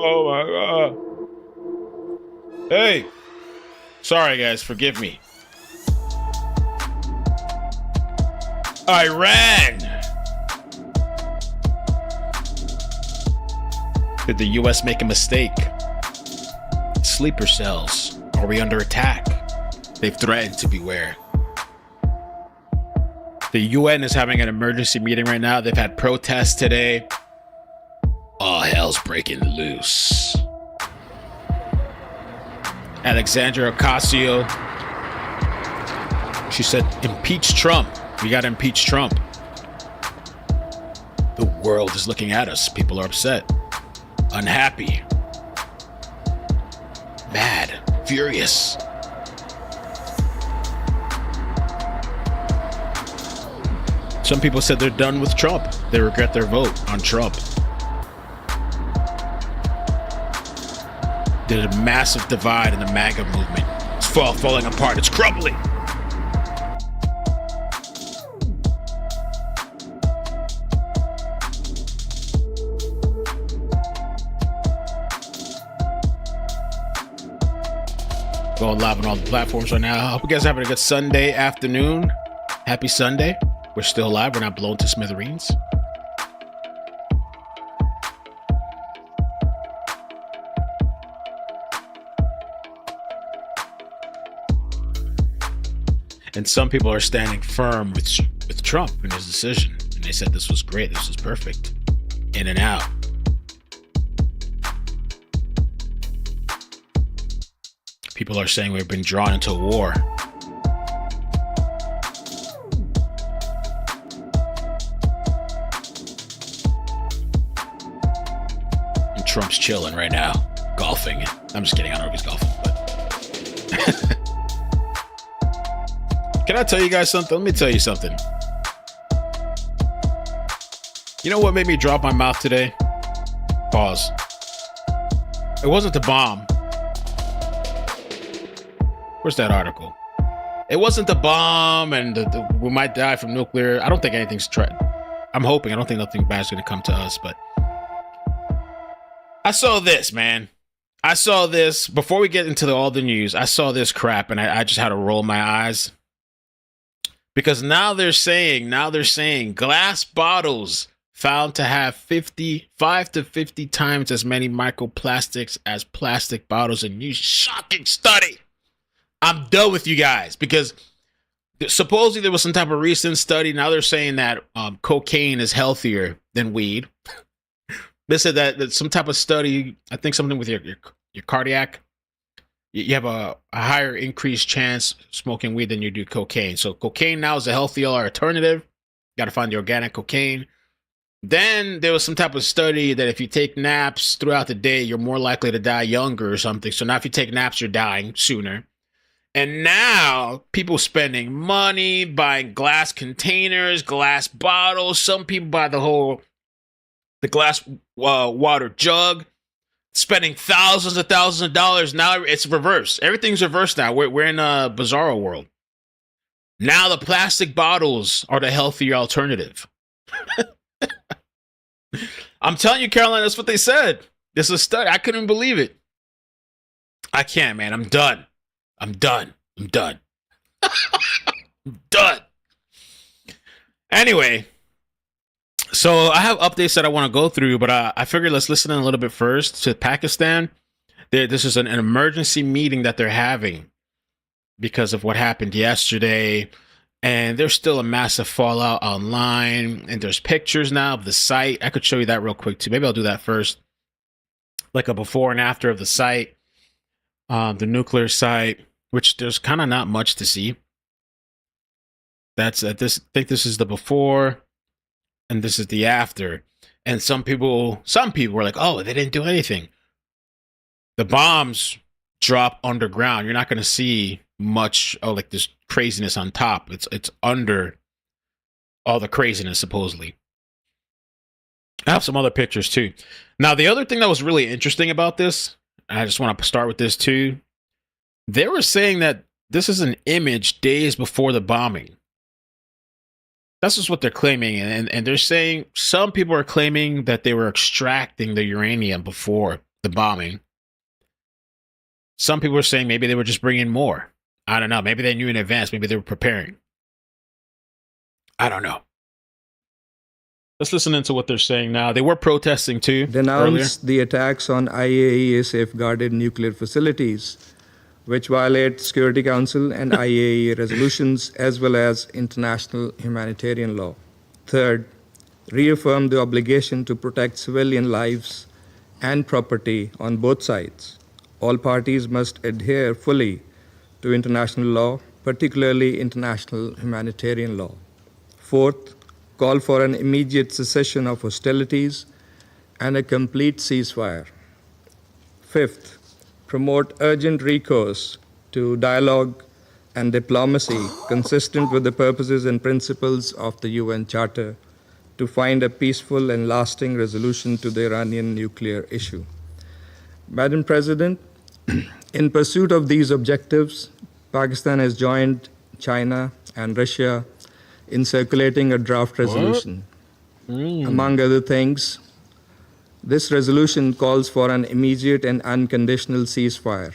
Oh my god. Hey. Sorry guys, forgive me. Iran. Did the US make a mistake? Sleeper cells. Are we under attack? They've threatened to beware. The UN is having an emergency meeting right now. They've had protests today. All hell's breaking loose. Alexandria Ocasio. She said, impeach Trump. We gotta impeach Trump. The world is looking at us. People are upset. Unhappy. Mad. Furious. Some people said they're done with Trump. They regret their vote on Trump. There's a massive divide in the MAGA movement. It's falling apart. It's crumbling. Going live on all the platforms right now. I hope you guys are having a good Sunday afternoon. Happy Sunday. We're still alive. We're not blown to smithereens. And some people are standing firm with Trump in his decision. And they said this was great. This was perfect. In and out. People are saying we've been drawn into war. And Trump's chilling right now, golfing. I'm just kidding. I don't know if he's golfing, but can I tell you guys something? Let me tell you something. You know what made me drop my mouth today? Pause. It wasn't the bomb. Where's that article? It wasn't the bomb and we might die from nuclear. I don't think anything's I'm hoping. I don't think nothing bad's going to come to us, but I saw this, man. I saw this before we get into all the news. I saw this crap and I just had to roll my eyes because now they're saying glass bottles found to have 5 to 50 times as many microplastics as plastic bottles in use. Shocking study. I'm done with you guys because supposedly there was some type of recent study. Now they're saying that cocaine is healthier than weed. They said that some type of study, I think something with your cardiac, you have a higher increased chance smoking weed than you do cocaine. So cocaine now is a healthier alternative. Got to find the organic cocaine. Then there was some type of study that if you take naps throughout the day, you're more likely to die younger or something. So now if you take naps, you're dying sooner. And now people spending money buying glass containers, glass bottles. Some people buy the glass water jug, spending thousands of dollars. Now it's reversed. Everything's reversed now. We're in a bizarro world. Now the plastic bottles are the healthier alternative. I'm telling you, Caroline, that's what they said. This is a study. I couldn't believe it. I can't, man. I'm done. I'm done. I'm done. Anyway, so I have updates that I want to go through, but I figured let's listen in a little bit first to Pakistan. This is an emergency meeting that they're having because of what happened yesterday. And there's still a massive fallout online. And there's pictures now of the site. I could show you that real quick too. Maybe I'll do that first. Like a before and after of the site. The nuclear site, which there's kind of not much to see. I think this is the before and this is the after. And some people were like, oh, they didn't do anything. The bombs drop underground. You're not going to see much like this craziness on top. It's under all the craziness, supposedly. I have some other pictures too. Now, the other thing that was really interesting about this, I just want to start with this too. They were saying that this is an image days before the bombing. That's just what they're claiming. And they're saying some people are claiming that they were extracting the uranium before the bombing. Some people are saying maybe they were just bringing more. I don't know. Maybe they knew in advance. Maybe they were preparing. I don't know. Let's listen into what they're saying now. They were protesting too. Denounce the attacks on IAEA safeguarded nuclear facilities, which violate Security Council and IAEA resolutions as well as international humanitarian law. Third, reaffirm the obligation to protect civilian lives and property on both sides. All parties must adhere fully to international law, particularly international humanitarian law. Fourth, call for an immediate cessation of hostilities and a complete ceasefire. Fifth, promote urgent recourse to dialogue and diplomacy consistent with the purposes and principles of the UN Charter to find a peaceful and lasting resolution to the Iranian nuclear issue. Madam President, in pursuit of these objectives, Pakistan has joined China and Russia in circulating a draft resolution. Among other things, this resolution calls for an immediate and unconditional ceasefire,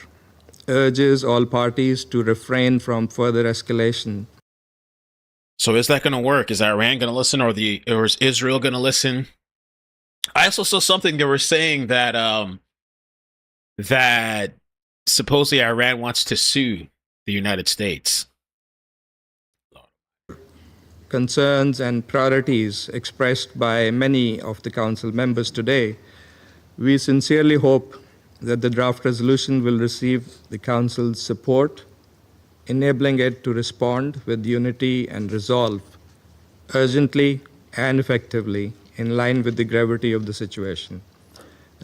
urges all parties to refrain from further escalation. So is that going to work? Is Iran going to listen, or is Israel going to listen? I also saw something they were saying that that supposedly Iran wants to sue the United States. Concerns and priorities expressed by many of the Council members today, we sincerely hope that the draft resolution will receive the Council's support, enabling it to respond with unity and resolve urgently and effectively in line with the gravity of the situation.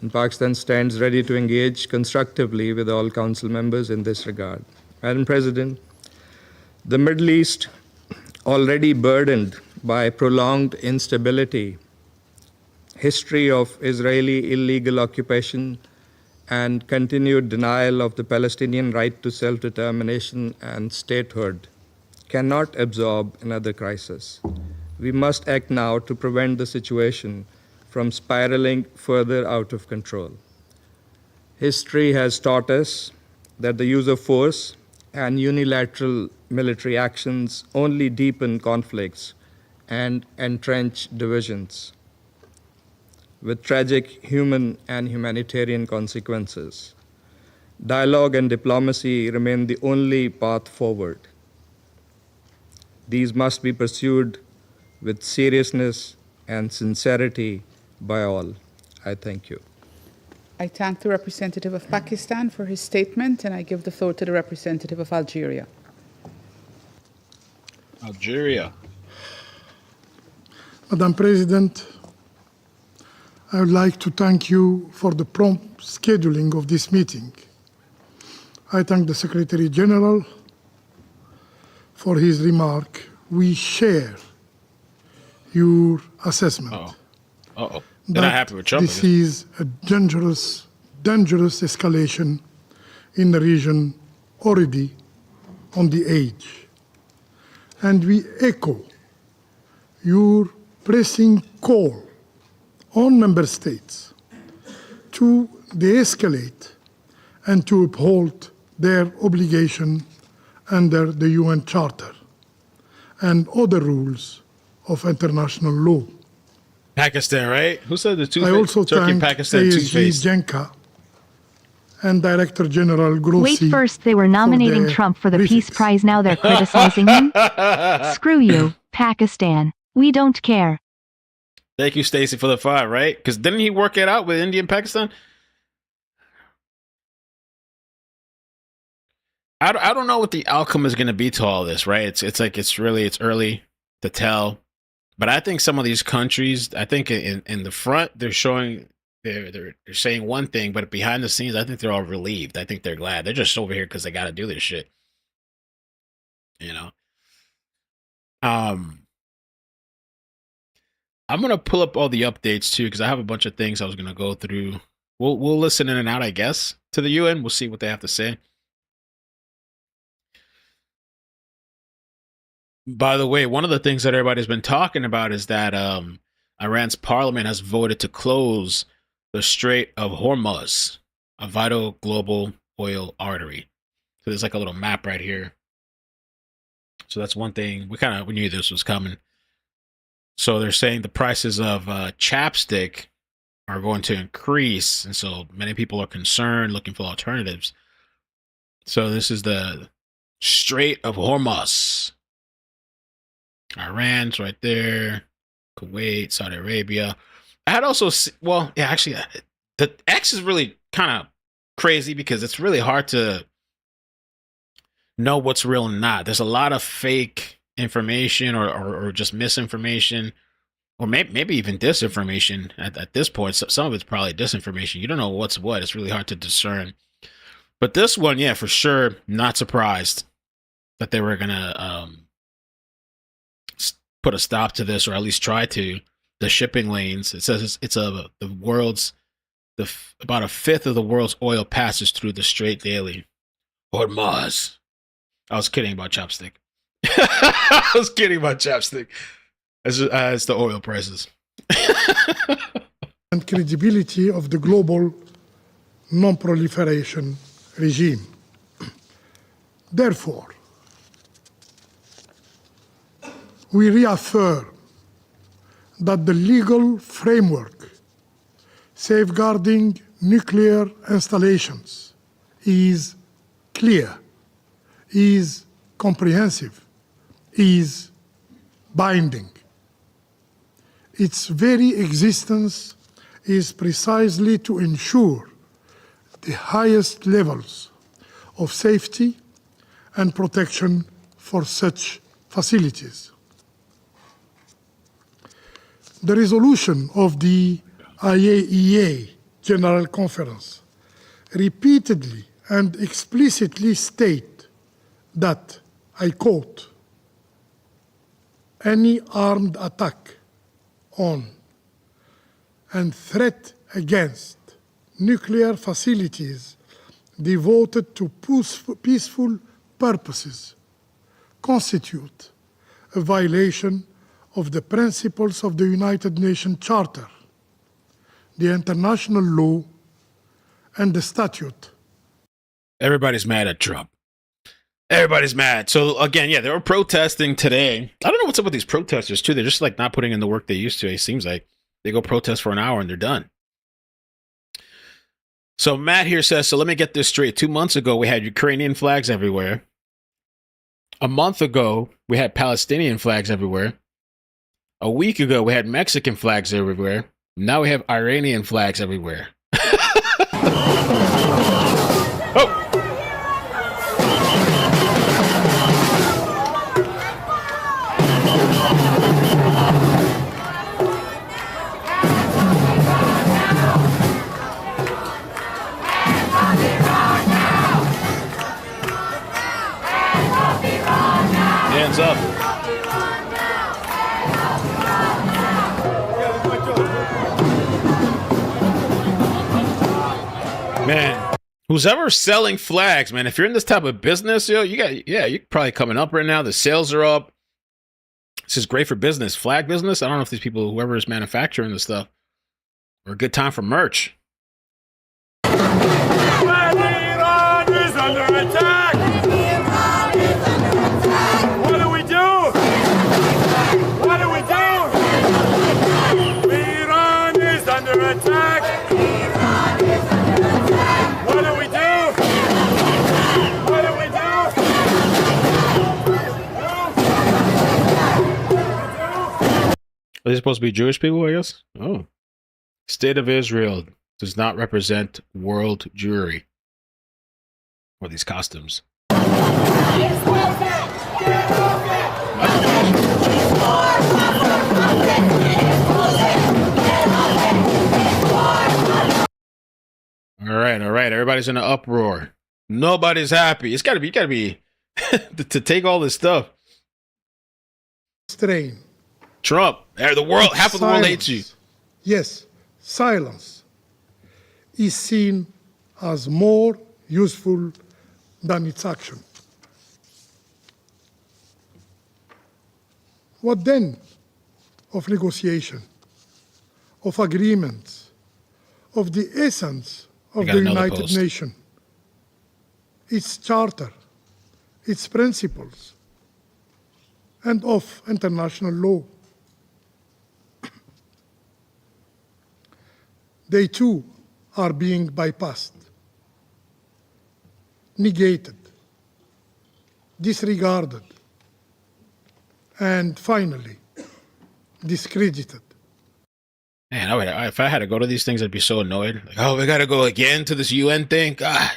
And Pakistan stands ready to engage constructively with all Council members in this regard. Madam President, the Middle East, already burdened by prolonged instability, history of Israeli illegal occupation, and continued denial of the Palestinian right to self-determination and statehood, cannot absorb another crisis. We must act now to prevent the situation from spiraling further out of control. History has taught us that the use of force and unilateral military actions only deepen conflicts and entrench divisions, with tragic human and humanitarian consequences. Dialogue and diplomacy remain the only path forward. These must be pursued with seriousness and sincerity by all. I thank you. I thank the representative of Pakistan for his statement, and I give the floor to the representative of Algeria. Algeria. Madam President, I would like to thank you for the prompt scheduling of this meeting. I thank the Secretary General for his remark. We share your assessment. They're not happy with Trump. This is a dangerous escalation in the region already on the edge. And we echo your pressing call on member states to de-escalate and to uphold their obligation under the UN Charter and other rules of international law. Pakistan, right? Who said the two? I also Turkey and thank Pakistan ASG two-faced. Jenka and Director General Grossi. Wait, first they were nominating Trump for the Peace Prize, now they're criticizing him? Screw you, Pakistan. We don't care. Thank you, Stacey, for the 5, right? Because didn't he work it out with India and Pakistan? I don't know what the outcome is going to be to all this, right? It's early to tell. But I think some of these countries, I think in the front, they're showing, they're saying one thing, but behind the scenes, I think they're all relieved. I think they're glad. They're just over here because they got to do this shit. You know? I'm going to pull up all the updates too, because I have a bunch of things I was going to go through. We'll listen in and out, I guess, to the UN. We'll see what they have to say. By the way, one of the things that everybody's been talking about is that Iran's parliament has voted to close the Strait of Hormuz. a vital global oil artery. So there's like a little map right here. So that's one thing. We knew this was coming. So they're saying the prices of chapstick are going to increase. And so many people are concerned, looking for alternatives. So this is the Strait of Hormuz. Iran's right there. Kuwait, Saudi Arabia. I had also, the X is really kind of crazy because it's really hard to know what's real and not. There's a lot of fake information or just misinformation, or maybe even disinformation at this point. So some of it's probably disinformation. You don't know what's what. It's really hard to discern. But this one, yeah, for sure, not surprised that they were going to put a stop to this, or at least try to. The shipping lanes, it says about a fifth of the world's oil passes through the strait daily. Hormuz. I was kidding about chopstick. I was kidding about chapstick. As the oil prices. And credibility of the global non-proliferation regime. Therefore, we reaffirm that the legal framework safeguarding nuclear installations is clear, is comprehensive, is binding. Its very existence is precisely to ensure the highest levels of safety and protection for such facilities. The resolution of the IAEA General Conference repeatedly and explicitly state that, I quote, any armed attack on and threat against nuclear facilities devoted to peaceful purposes constitute a violation of the principles of the United Nations Charter, the international law, and the statute. Everybody's mad at Trump. Everybody's mad. So again, yeah, they were protesting today. I don't know what's up with these protesters too. They're just like not putting in the work they used to. It seems like they go protest for an hour and they're done. So Matt here says, so let me get this straight. 2 months ago, we had Ukrainian flags everywhere. A month ago, we had Palestinian flags everywhere. A week ago, we had Mexican flags everywhere. Now we have Iranian flags everywhere. Oh! Hands up. Man, who's ever selling flags, man, if you're in this type of business, you're probably coming up right now. The sales are up. This is great for business. Flag business. I don't know if these people, whoever is manufacturing this stuff, are a good time for merch. Iran is under attack. What do we do? What do we do? Iran is under attack. What do we do? What do we do? Are they supposed to be Jewish people, I guess? Oh. State of Israel does not represent world Jewry. Or these costumes. All right. Everybody's in an uproar. Nobody's happy. You gotta be to take all this stuff. Strain. Trump, the world, half of the world hates you. Yes, silence is seen as more useful than its action. What then of negotiation, of agreements, of the essence of got the another United post. Nations, its charter, its principles, and of international law. They too are being bypassed, negated, disregarded, and finally discredited. Man, if I had to go to these things, I'd be so annoyed. Like, oh, we got to go again to this UN thing? God, I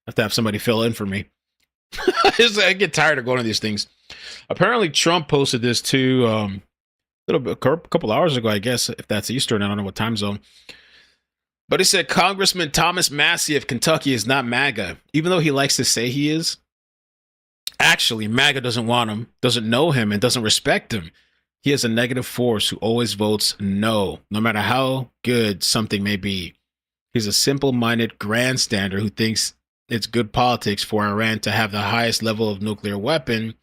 have to have somebody fill in for me. I get tired of going to these things. Apparently, Trump posted this too a couple hours ago, I guess, if that's Eastern. I don't know what time zone. But it said Congressman Thomas Massie of Kentucky is not MAGA, even though he likes to say he is. Actually, MAGA doesn't want him, doesn't know him, and doesn't respect him. He is a negative force who always votes no matter how good something may be. He's a simple-minded grandstander who thinks it's good politics for Iran to have the highest level of nuclear weapon,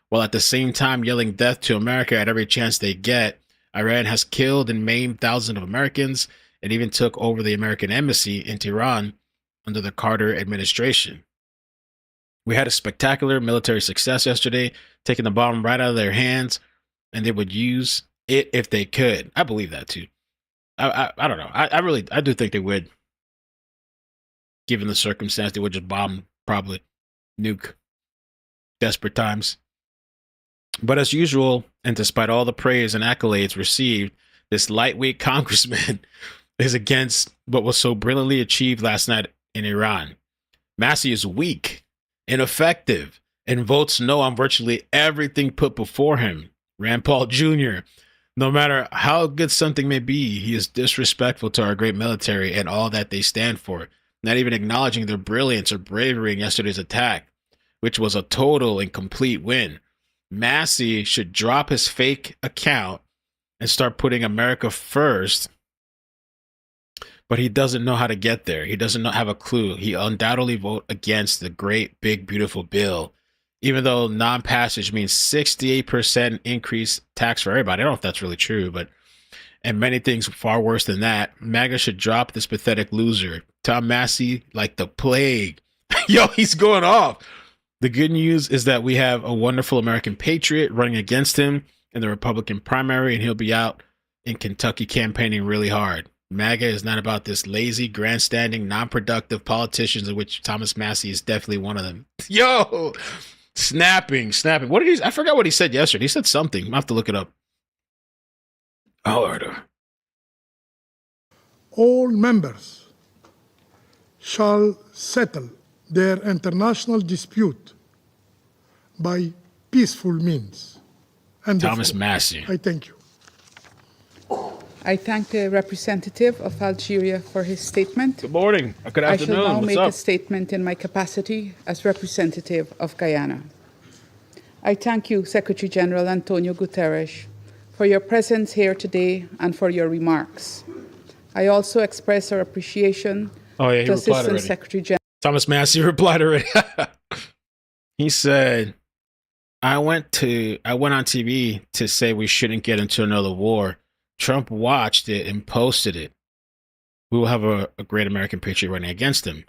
while at the same time yelling death to America at every chance they get. Iran has killed and maimed thousands of Americans and even took over the American embassy in Tehran under the Carter administration. We had a spectacular military success yesterday, taking the bomb right out of their hands, and they would use it if they could. I believe that too. I don't know. I do think they would. Given the circumstance, they would just bomb, probably nuke. Desperate times. But as usual, and despite all the praise and accolades received, this lightweight congressman is against what was so brilliantly achieved last night in Iran. Massie is weak, ineffective, and votes no on virtually everything put before him. Rand Paul Jr., no matter how good something may be, he is disrespectful to our great military and all that they stand for, not even acknowledging their brilliance or bravery in yesterday's attack, which was a total and complete win. Massie should drop his fake account and start putting America first, but he doesn't know how to get there. He doesn't have a clue. He undoubtedly voted against the great, big, beautiful bill, even though non-passage means 68% increase tax for everybody. I don't know if that's really true, but and many things far worse than that. MAGA should drop this pathetic loser. Tom Massie like the plague. Yo, he's going off. The good news is that we have a wonderful American patriot running against him in the Republican primary, and he'll be out in Kentucky campaigning really hard. MAGA is not about this lazy, grandstanding, non-productive politicians, of which Thomas Massie is definitely one of them. Yo, snapping. What did he? I forgot what he said yesterday. He said something. I have to look it up. Order. All members shall settle their international dispute by peaceful means. And Thomas Massie. I thank you. I thank the representative of Algeria for his statement. Good morning. Good I afternoon. shall now What's make up? a statement in my capacity as representative of Guyana. I thank you, Secretary General Antonio Guterres, for your presence here today and for your remarks. I also express our appreciation Oh, yeah, he to replied Assistant already. Secretary General. Thomas Massie replied already. He said, I went on TV to say we shouldn't get into another war. Trump watched it and posted it. We will have a great American patriot running against him.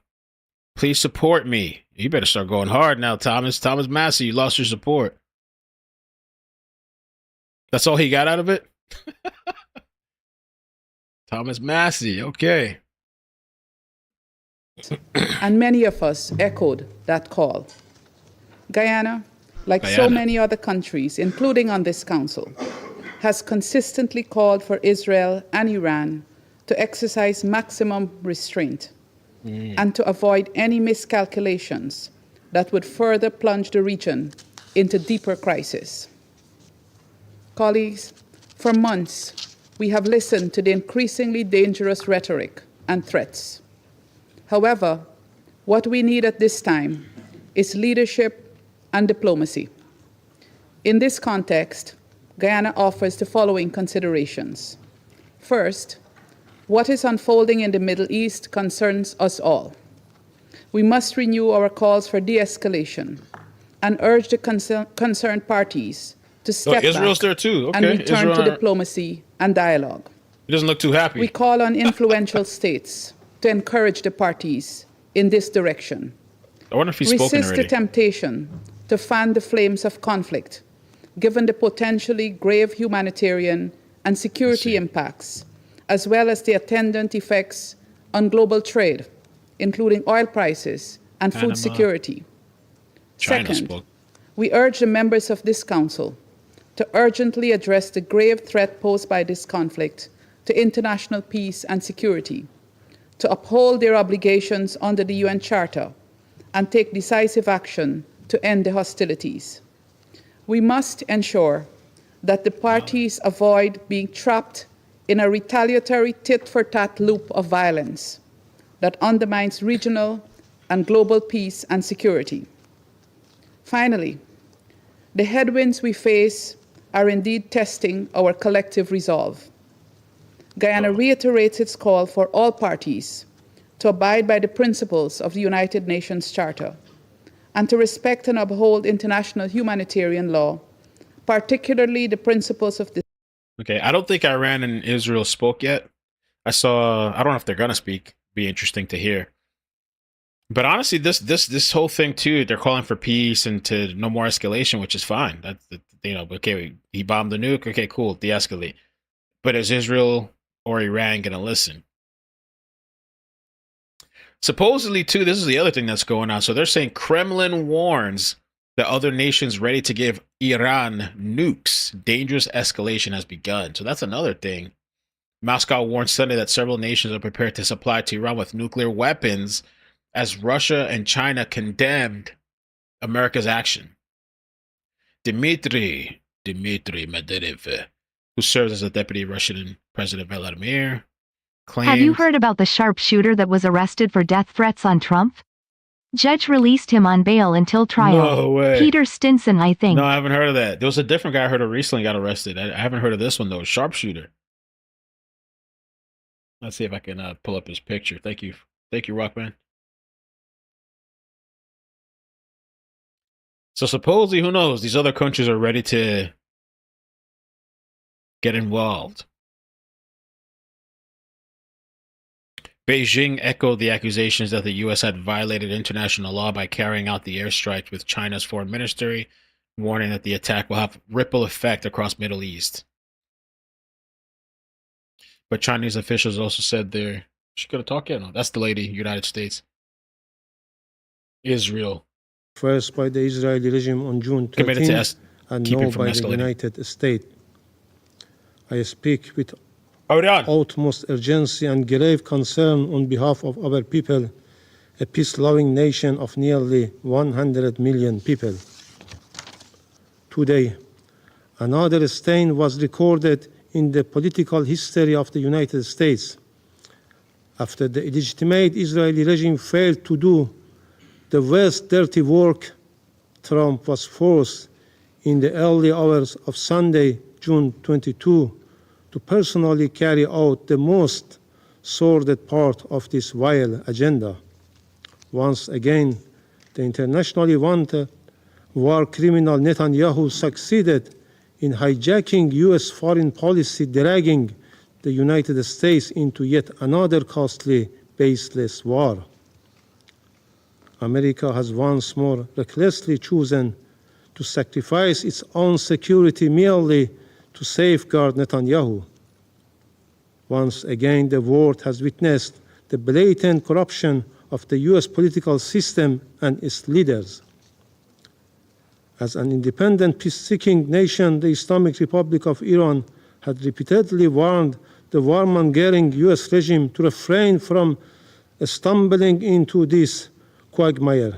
Please support me. You better start going hard now, Thomas. Thomas Massie, you lost your support. That's all he got out of it? Thomas Massie, okay. And many of us echoed that call. Guyana, like so many other countries, including on this council, has consistently called for Israel and Iran to exercise maximum restraint and to avoid any miscalculations that would further plunge the region into deeper crisis. Colleagues, for months, we have listened to the increasingly dangerous rhetoric and threats. However, what we need at this time is leadership and diplomacy. In this context, Guyana offers the following considerations. First, what is unfolding in the Middle East concerns us all. We must renew our calls for de-escalation and urge the concerned parties to step Israel's back there too. Okay. and return Israel, to diplomacy and dialogue. He doesn't look too happy. We call on influential states to encourage the parties in this direction. I wonder if he's spoken Resist already. the temptation to fan the flames of conflict, given the potentially grave humanitarian and security impacts, as well as the attendant effects on global trade, including oil prices and Panama. food security. China Second, spoke. we urge the members of this Council to urgently address the grave threat posed by this conflict to international peace and security, to uphold their obligations under the UN Charter, and take decisive action to end the hostilities. We must ensure that the parties avoid being trapped in a retaliatory tit-for-tat loop of violence that undermines regional and global peace and security. Finally, the headwinds we face are indeed testing our collective resolve. Guyana reiterates its call for all parties to abide by the principles of the United Nations Charter and to respect and uphold international humanitarian law, particularly the principles of the Okay, I don't think Iran and Israel spoke yet. I don't know if they're gonna speak. Be interesting to hear. But honestly, this whole thing too, they're calling for peace and to no more escalation, which is fine. That's okay. He bombed the nuke. Okay, cool, de-escalate. But is Israel or Iran gonna listen? Supposedly, too, this is the other thing that's going on. So they're saying Kremlin warns that other nations ready to give Iran nukes. Dangerous escalation has begun. So that's another thing. Moscow warned Sunday that several nations are prepared to supply to Iran with nuclear weapons as Russia and China condemned America's action. Dmitry Medvedev, who serves as a deputy Russian President Vladimir, claimed... Have you heard about the sharpshooter that was arrested for death threats on Trump? Judge released him on bail until trial. No way. Peter Stinson, I think. No, I haven't heard of that. There was a different guy I heard of recently got arrested. I haven't heard of this one, though. Sharpshooter. Let's see if I can pull up his picture. Thank you, Rockman. So supposedly, who knows? These other countries are ready to get involved. Beijing echoed the accusations that the U.S. had violated international law by carrying out the airstrike with China's foreign ministry, warning that the attack will have ripple effect across Middle East. But Chinese officials also said they're... She could have talked yet? No, that's the lady, United States. Israel. First by the Israeli regime on June 13 and now by the United States. I speak with utmost urgency and grave concern on behalf of our people, a peace-loving nation of nearly 100 million people. Today, another stain was recorded in the political history of the United States. After the illegitimate Israeli regime failed to do the worst dirty work, Trump was forced in the early hours of Sunday, June 22, to personally carry out the most sordid part of this vile agenda. Once again, the internationally wanted war criminal Netanyahu succeeded in hijacking U.S. foreign policy, dragging the United States into yet another costly, baseless war. America has once more recklessly chosen to sacrifice its own security merely to safeguard Netanyahu. Once again, the world has witnessed the blatant corruption of the U.S. political system and its leaders. As an independent, peace-seeking nation, the Islamic Republic of Iran had repeatedly warned the warmongering U.S. regime to refrain from stumbling into this quagmire.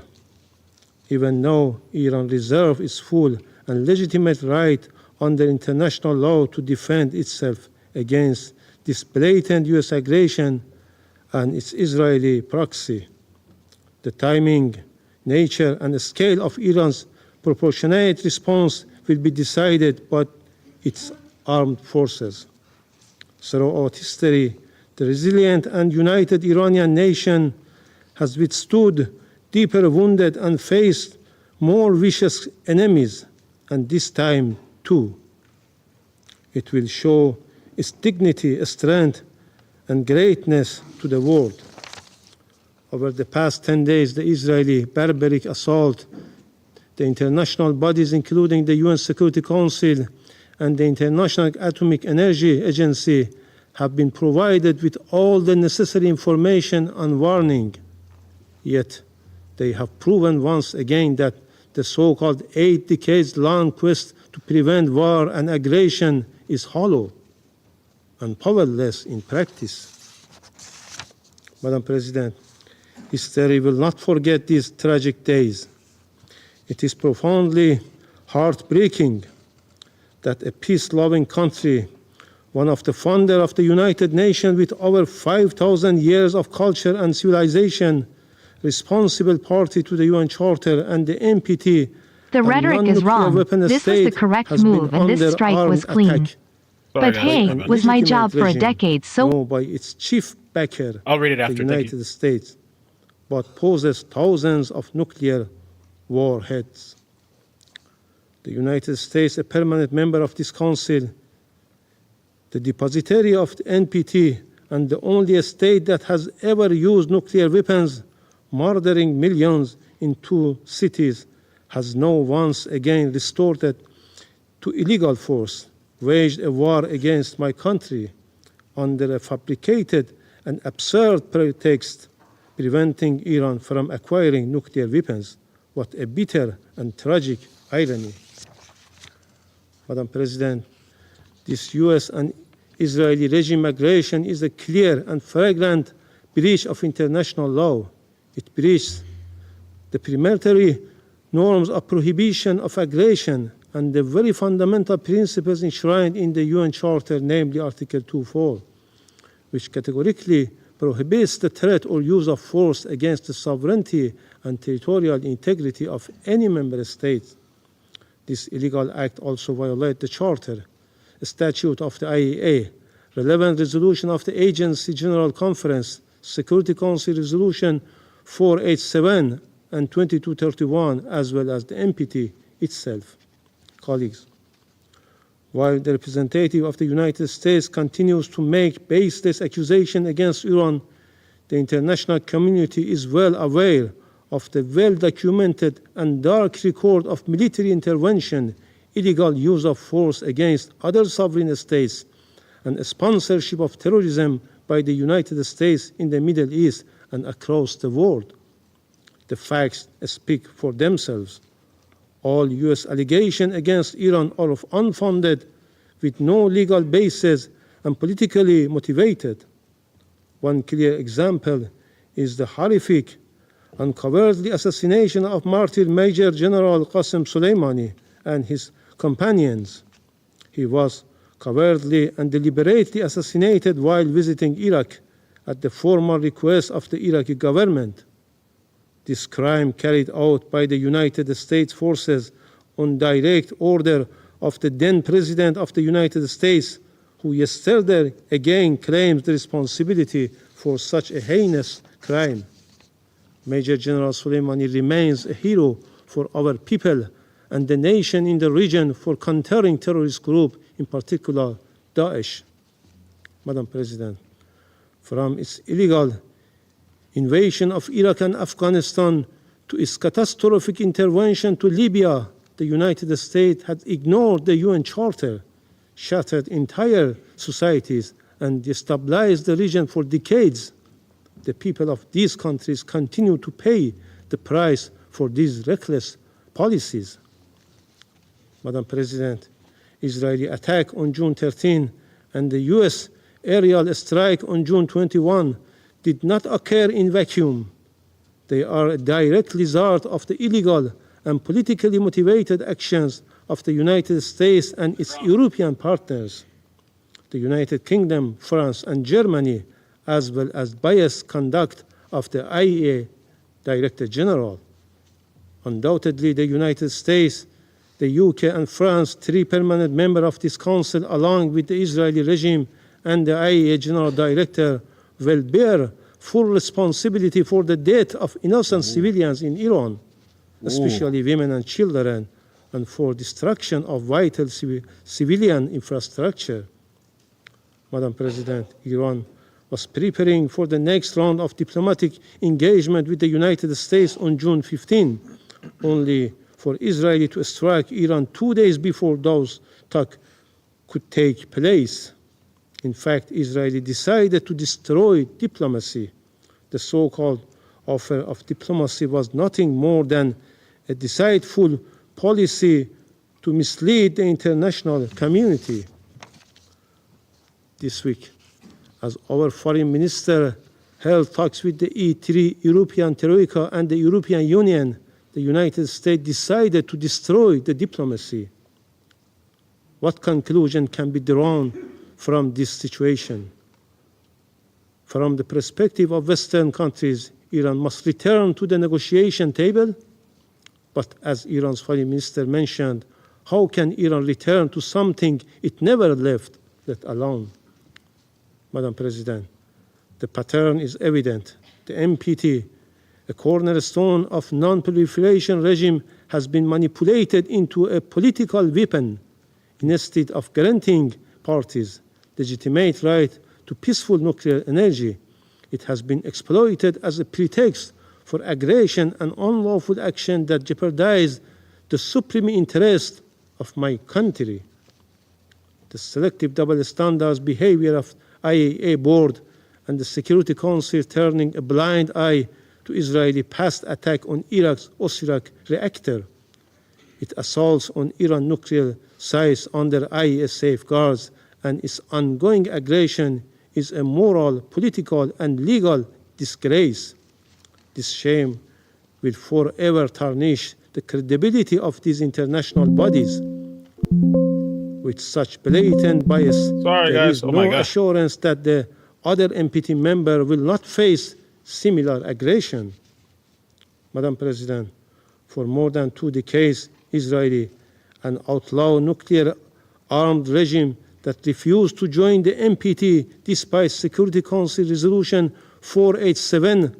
Even though Iran reserves its full and legitimate right under international law to defend itself against this blatant U.S. aggression and its Israeli proxy, the timing, nature, and scale of Iran's proportionate response will be decided by its armed forces. Throughout history, the resilient and united Iranian nation has withstood deeper wounded and faced more vicious enemies, and this time too. It will show its dignity, strength, and greatness to the world. over the past 10 days, the Israeli barbaric assault, the international bodies, including the UN Security Council and the International Atomic Energy Agency, have been provided with all the necessary information and warning. Yet, they have proven once again that the so-called 8 decades-long quest to prevent war and aggression is hollow and powerless in practice. Madam President, history will not forget these tragic days. It is profoundly heartbreaking that a peace-loving country, one of the founders of the United Nations with over 5,000 years of culture and civilization, responsible party to the UN Charter and the NPT, The rhetoric is wrong. This was the correct move, and this strike was clean. But hey, it was my job for a decade, so... by its chief backer, I'll read it after. the United States, but poses thousands of nuclear warheads. The United States, a permanent member of this council, the depositary of the NPT, and the only state that has ever used nuclear weapons, murdering millions in 2 cities, has now once again resorted to illegal force, waged a war against my country under a fabricated and absurd pretext, preventing Iran from acquiring nuclear weapons. What a bitter and tragic irony. Madam President, this US and Israeli regime aggression is a clear and flagrant breach of international law. It breaches the preliminary norms of prohibition of aggression and the very fundamental principles enshrined in the UN Charter, namely Article 2.4, which categorically prohibits the threat or use of force against the sovereignty and territorial integrity of any member state. This illegal act also violates the Charter, a statute of the IAEA, relevant resolution of the Agency General Conference, Security Council Resolution 487 and 2231, as well as the NPT itself. Colleagues, while the representative of the United States continues to make baseless accusations against Iran, the international community is well aware of the well-documented and dark record of military intervention, illegal use of force against other sovereign states, and sponsorship of terrorism by the United States in the Middle East and across the world. The facts speak for themselves. All US allegations against Iran are unfounded, with no legal basis and politically motivated. One clear example is the horrific and cowardly assassination of martyr Major General Qasem Soleimani and his companions. He was cowardly and deliberately assassinated while visiting Iraq at the formal request of the Iraqi government. This crime, carried out by the United States forces on direct order of the then President of the United States, who yesterday again claims the responsibility for such a heinous crime. Major General Soleimani remains a hero for our people and the nation in the region for countering terrorist groups, in particular Daesh. Madam President, from its illegal invasion of Iraq and Afghanistan to its catastrophic intervention to Libya, the United States had ignored the UN Charter, shattered entire societies, and destabilized the region for decades. The people of these countries continue to pay the price for these reckless policies. Madam President, Israeli attack on June 13 and the US aerial strike on June 21 did not occur in vacuum. They are a direct result of the illegal and politically motivated actions of the United States and its European partners, the United Kingdom, France, and Germany, as well as biased conduct of the IAEA Director General. Undoubtedly, the United States, the UK, and France, 3 permanent members of this council, along with the Israeli regime and the IAEA General Director, will bear full responsibility for the death of innocent civilians in Iran, especially women and children, and for destruction of vital civilian infrastructure. Madam President, Iran was preparing for the next round of diplomatic engagement with the United States on June 15, only for Israel to strike Iran 2 days before those talks could take place. In fact, Israel decided to destroy diplomacy. The so-called offer of diplomacy was nothing more than a deceitful policy to mislead the international community. This week, as our foreign minister held talks with the E3 European Troika and the European Union, the United States decided to destroy the diplomacy. What conclusion can be drawn from this situation? From the perspective of Western countries, Iran must return to the negotiation table. But as Iran's foreign minister mentioned, how can Iran return to something it never left, let alone? Madam President, the pattern is evident. The NPT, a cornerstone of non-proliferation regime, has been manipulated into a political weapon. Instead of granting parties legitimate right to peaceful nuclear energy, it has been exploited as a pretext for aggression and unlawful action that jeopardize the supreme interest of my country. The selective double standards behavior of IAEA board and the Security Council turning a blind eye to Israeli past attack on Iraq's Osirak reactor. It assaults on Iran nuclear sites under IAEA safeguards, and its ongoing aggression is a moral, political, and legal disgrace. This shame will forever tarnish the credibility of these international bodies. With such blatant bias, there is no assurance that the other NPT member will not face similar aggression. Madam President, for more than 2 decades, Israeli, an outlaw nuclear-armed regime that refused to join the NPT despite Security Council Resolution 487,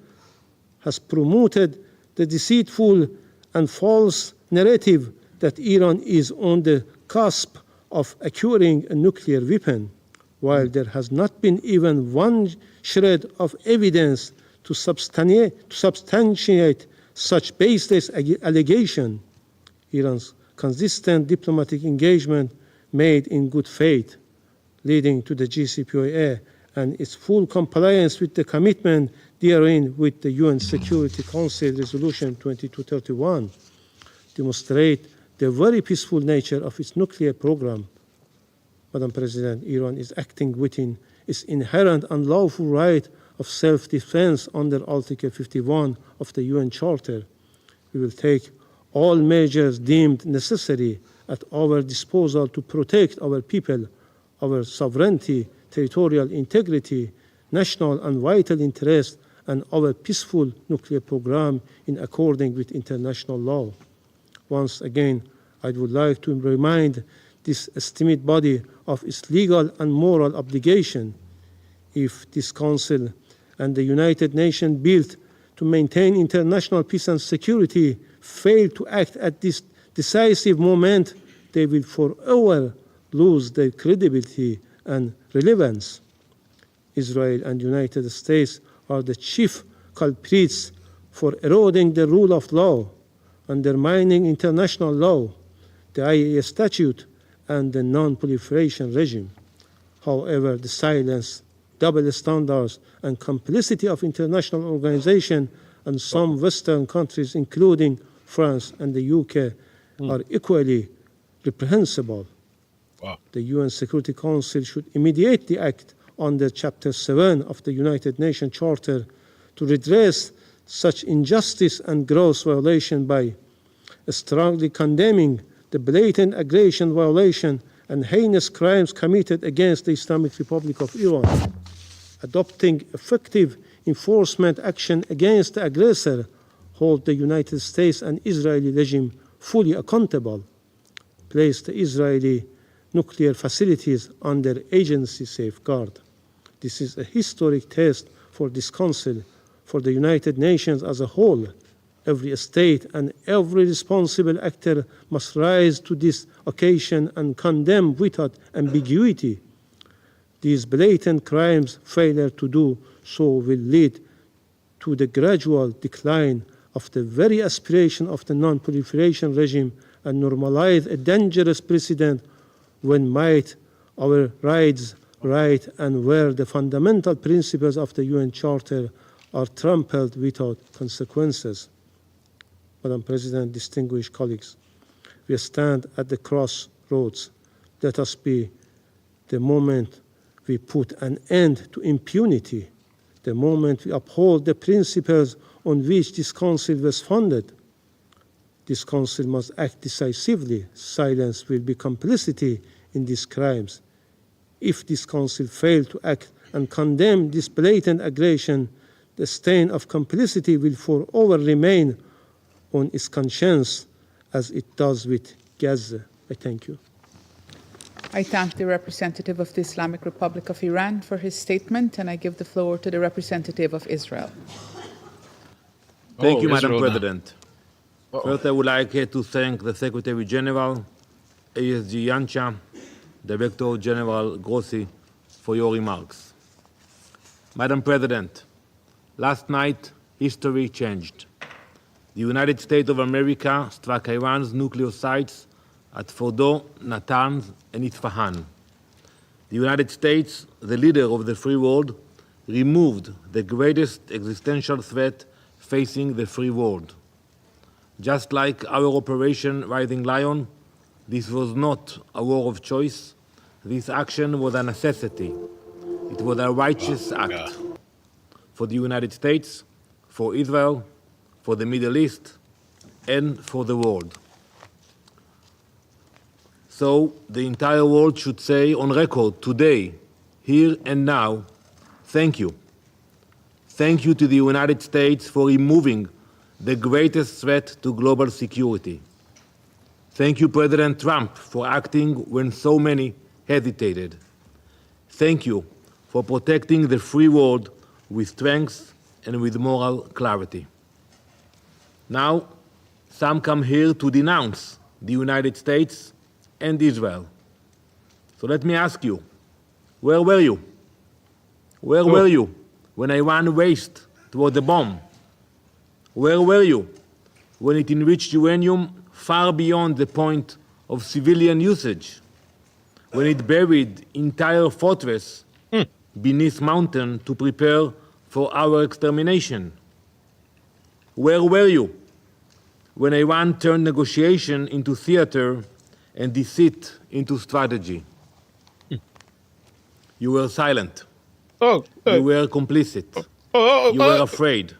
has promoted the deceitful and false narrative that Iran is on the cusp of acquiring a nuclear weapon, while there has not been even one shred of evidence to substantiate such baseless allegation. Iran's consistent diplomatic engagement made in good faith, leading to the JCPOA and its full compliance with the commitment therein with the UN Security Council Resolution 2231, demonstrate the very peaceful nature of its nuclear program. Madam President, Iran is acting within its inherent unlawful right of self-defense under Article 51 of the UN Charter. We will take all measures deemed necessary at our disposal to protect our people, our sovereignty, territorial integrity, national and vital interests, and our peaceful nuclear program in accordance with international law. Once again, I would like to remind this esteemed body of its legal and moral obligation. If this Council and the United Nations built to maintain international peace and security fail to act at this decisive moment, they will forever lose their credibility and relevance. Israel and the United States are the chief culprits for eroding the rule of law, undermining international law, the IAEA statute, and the non-proliferation regime. However, the silence, double standards, and complicity of international organizations and some Western countries, including France and the UK, are equally reprehensible. Wow. The UN Security Council should immediately act under Chapter 7 of the United Nations Charter to redress such injustice and gross violation by strongly condemning the blatant aggression, violation, and heinous crimes committed against the Islamic Republic of Iran, adopting effective enforcement action against the aggressor, hold the United States and Israeli regime fully accountable, place the Israeli nuclear facilities under agency safeguard. This is a historic test for this Council, for the United Nations as a whole. Every state and every responsible actor must rise to this occasion and condemn without ambiguity These blatant crimes, failure to do so will lead to the gradual decline of the very aspiration of the non-proliferation regime and normalize a dangerous precedent when might our rights, right, and where the fundamental principles of the UN Charter are trampled without consequences. Madam President, distinguished colleagues, we stand at the crossroads. Let us be the moment we put an end to impunity, the moment we uphold the principles on which this Council was founded. This Council must act decisively. Silence will be complicity in these crimes. If this Council fails to act and condemn this blatant aggression, the stain of complicity will forever remain on its conscience as it does with Gaza. I thank you. I thank the representative of the Islamic Republic of Iran for his statement, and I give the floor to the representative of Israel. Thank you, Madam Israel now. President. First, I would like to thank the Secretary General, ASG Yancha, Director General Grossi, for your remarks. Madam President, last night, history changed. The United States of America struck Iran's nuclear sites at Fordo, Natanz, and Isfahan. The United States, the leader of the free world, removed the greatest existential threat facing the free world. Just like our Operation Rising Lion, this was not a war of choice. This action was a necessity. It was a righteous act for the United States, for Israel, for the Middle East, and for the world. So the entire world should say on record today, here and now, thank you. Thank you to the United States for removing the greatest threat to global security. Thank you, President Trump, for acting when so many hesitated. Thank you for protecting the free world with strength and with moral clarity. Now, some come here to denounce the United States and Israel. So let me ask you, where were you? Where were you when Iran raced toward the bomb? Where were you when it enriched uranium far beyond the point of civilian usage? When it buried entire fortress beneath mountain to prepare for our extermination? Where were you when Iran turned negotiation into theater and deceit into strategy? You were silent. You were complicit. You were afraid.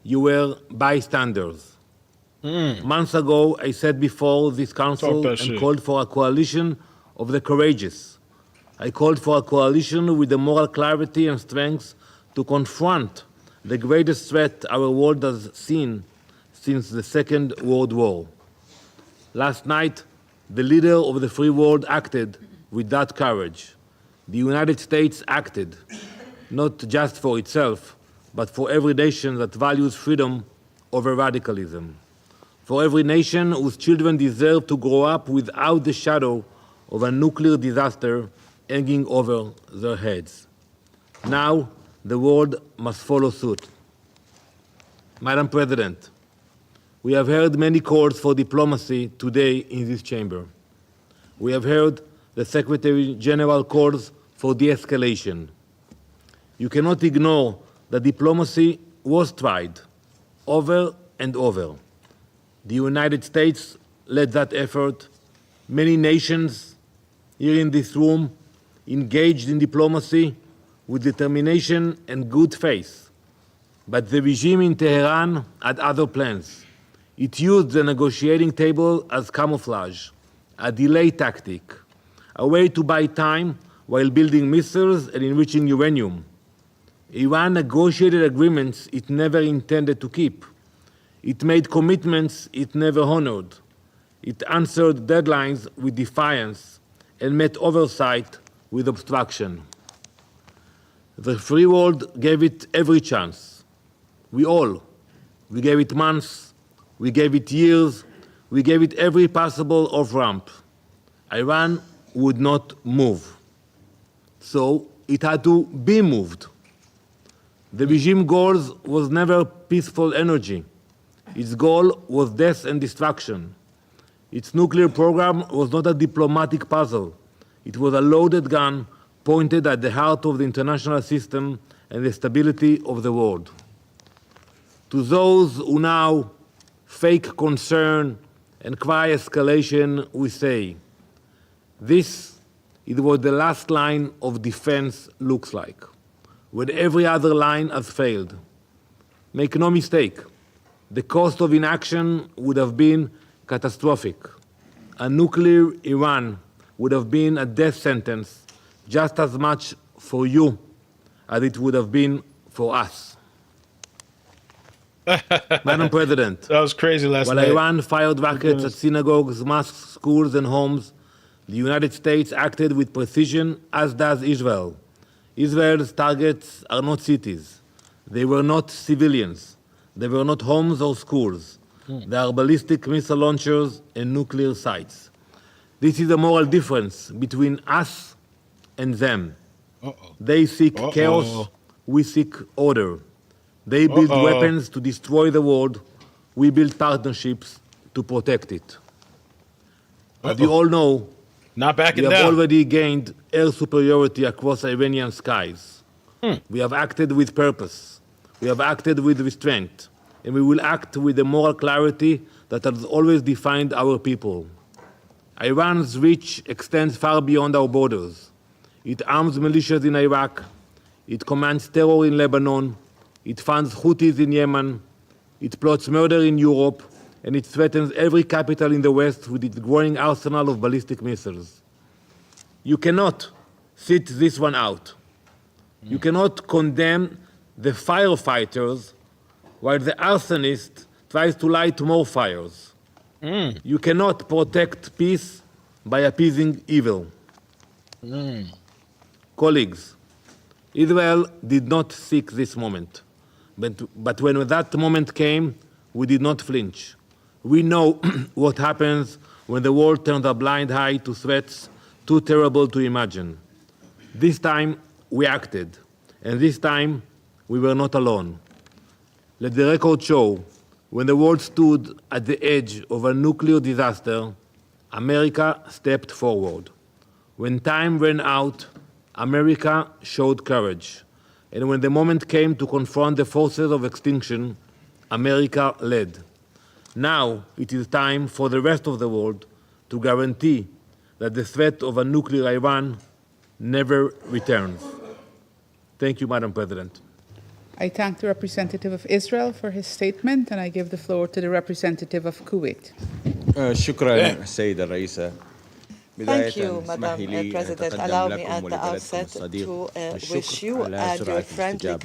You were bystanders. Months ago, I said before this council and called for a coalition of the courageous. I called for a coalition with the moral clarity and strength to confront the greatest threat our world has seen since the Second World War. Last night, the leader of the free world acted with that courage. The United States acted, not just for itself, but for every nation that values freedom over radicalism. For every nation whose children deserve to grow up without the shadow of a nuclear disaster hanging over their heads. Now, the world must follow suit. Madam President, we have heard many calls for diplomacy today in this chamber. We have heard the Secretary General calls for de-escalation. You cannot ignore that diplomacy was tried over and over. The United States led that effort. Many nations here in this room engaged in diplomacy with determination and good faith. But the regime in Tehran had other plans. It used the negotiating table as camouflage, a delay tactic, a way to buy time while building missiles and enriching uranium. Iran negotiated agreements it never intended to keep. It made commitments it never honored. It answered deadlines with defiance and met oversight with obstruction. The free world gave it every chance. We gave it months, we gave it years, we gave it every possible off-ramp. Iran would not move. So it had to be moved. The regime goals was never peaceful energy. Its goal was death and destruction. Its nuclear program was not a diplomatic puzzle. It was a loaded gun pointed at the heart of the international system and the stability of the world. To those who now fake concern and cry escalation, we say, this is what the last line of defense looks like, when every other line has failed. Make no mistake, the cost of inaction would have been catastrophic. A nuclear Iran would have been a death sentence just as much for you as it would have been for us. Madam President, That was crazy last while night. Iran fired rockets at synagogues, mosques, schools, and homes, the United States acted with precision, as does Israel. Israel's targets are not cities. They were not civilians. They were not homes or schools. They are ballistic missile launchers and nuclear sites. This is a moral difference between us and them. They seek chaos, we seek order. They build weapons to destroy the world, we build partnerships to protect it. As you all know, Not we backing have down. already gained air superiority across Iranian skies. We have acted with purpose. We have acted with restraint. And we will act with the moral clarity that has always defined our people. Iran's reach extends far beyond our borders. It arms militias in Iraq. It commands terror in Lebanon. It funds Houthis in Yemen. It plots murder in Europe. And it threatens every capital in the West with its growing arsenal of ballistic missiles. You cannot sit this one out. You cannot condemn the firefighters while the arsonist tries to light more fires. You cannot protect peace by appeasing evil. Colleagues, Israel did not seek this moment. But when that moment came, we did not flinch. We know what happens when the world turns a blind eye to threats too terrible to imagine. This time, we acted. And this time, we were not alone. Let the record show, when the world stood at the edge of a nuclear disaster, America stepped forward. When time ran out, America showed courage. And when the moment came to confront the forces of extinction, America led. Now it is time for the rest of the world to guarantee that the threat of a nuclear Iran never returns. Thank you, Madam President. I thank the representative of Israel for his statement, and I give the floor to the representative of Kuwait. شكرا السيدة الرئيسة. Thank you, Madam President. Allow me at the outset to wish you and your friendly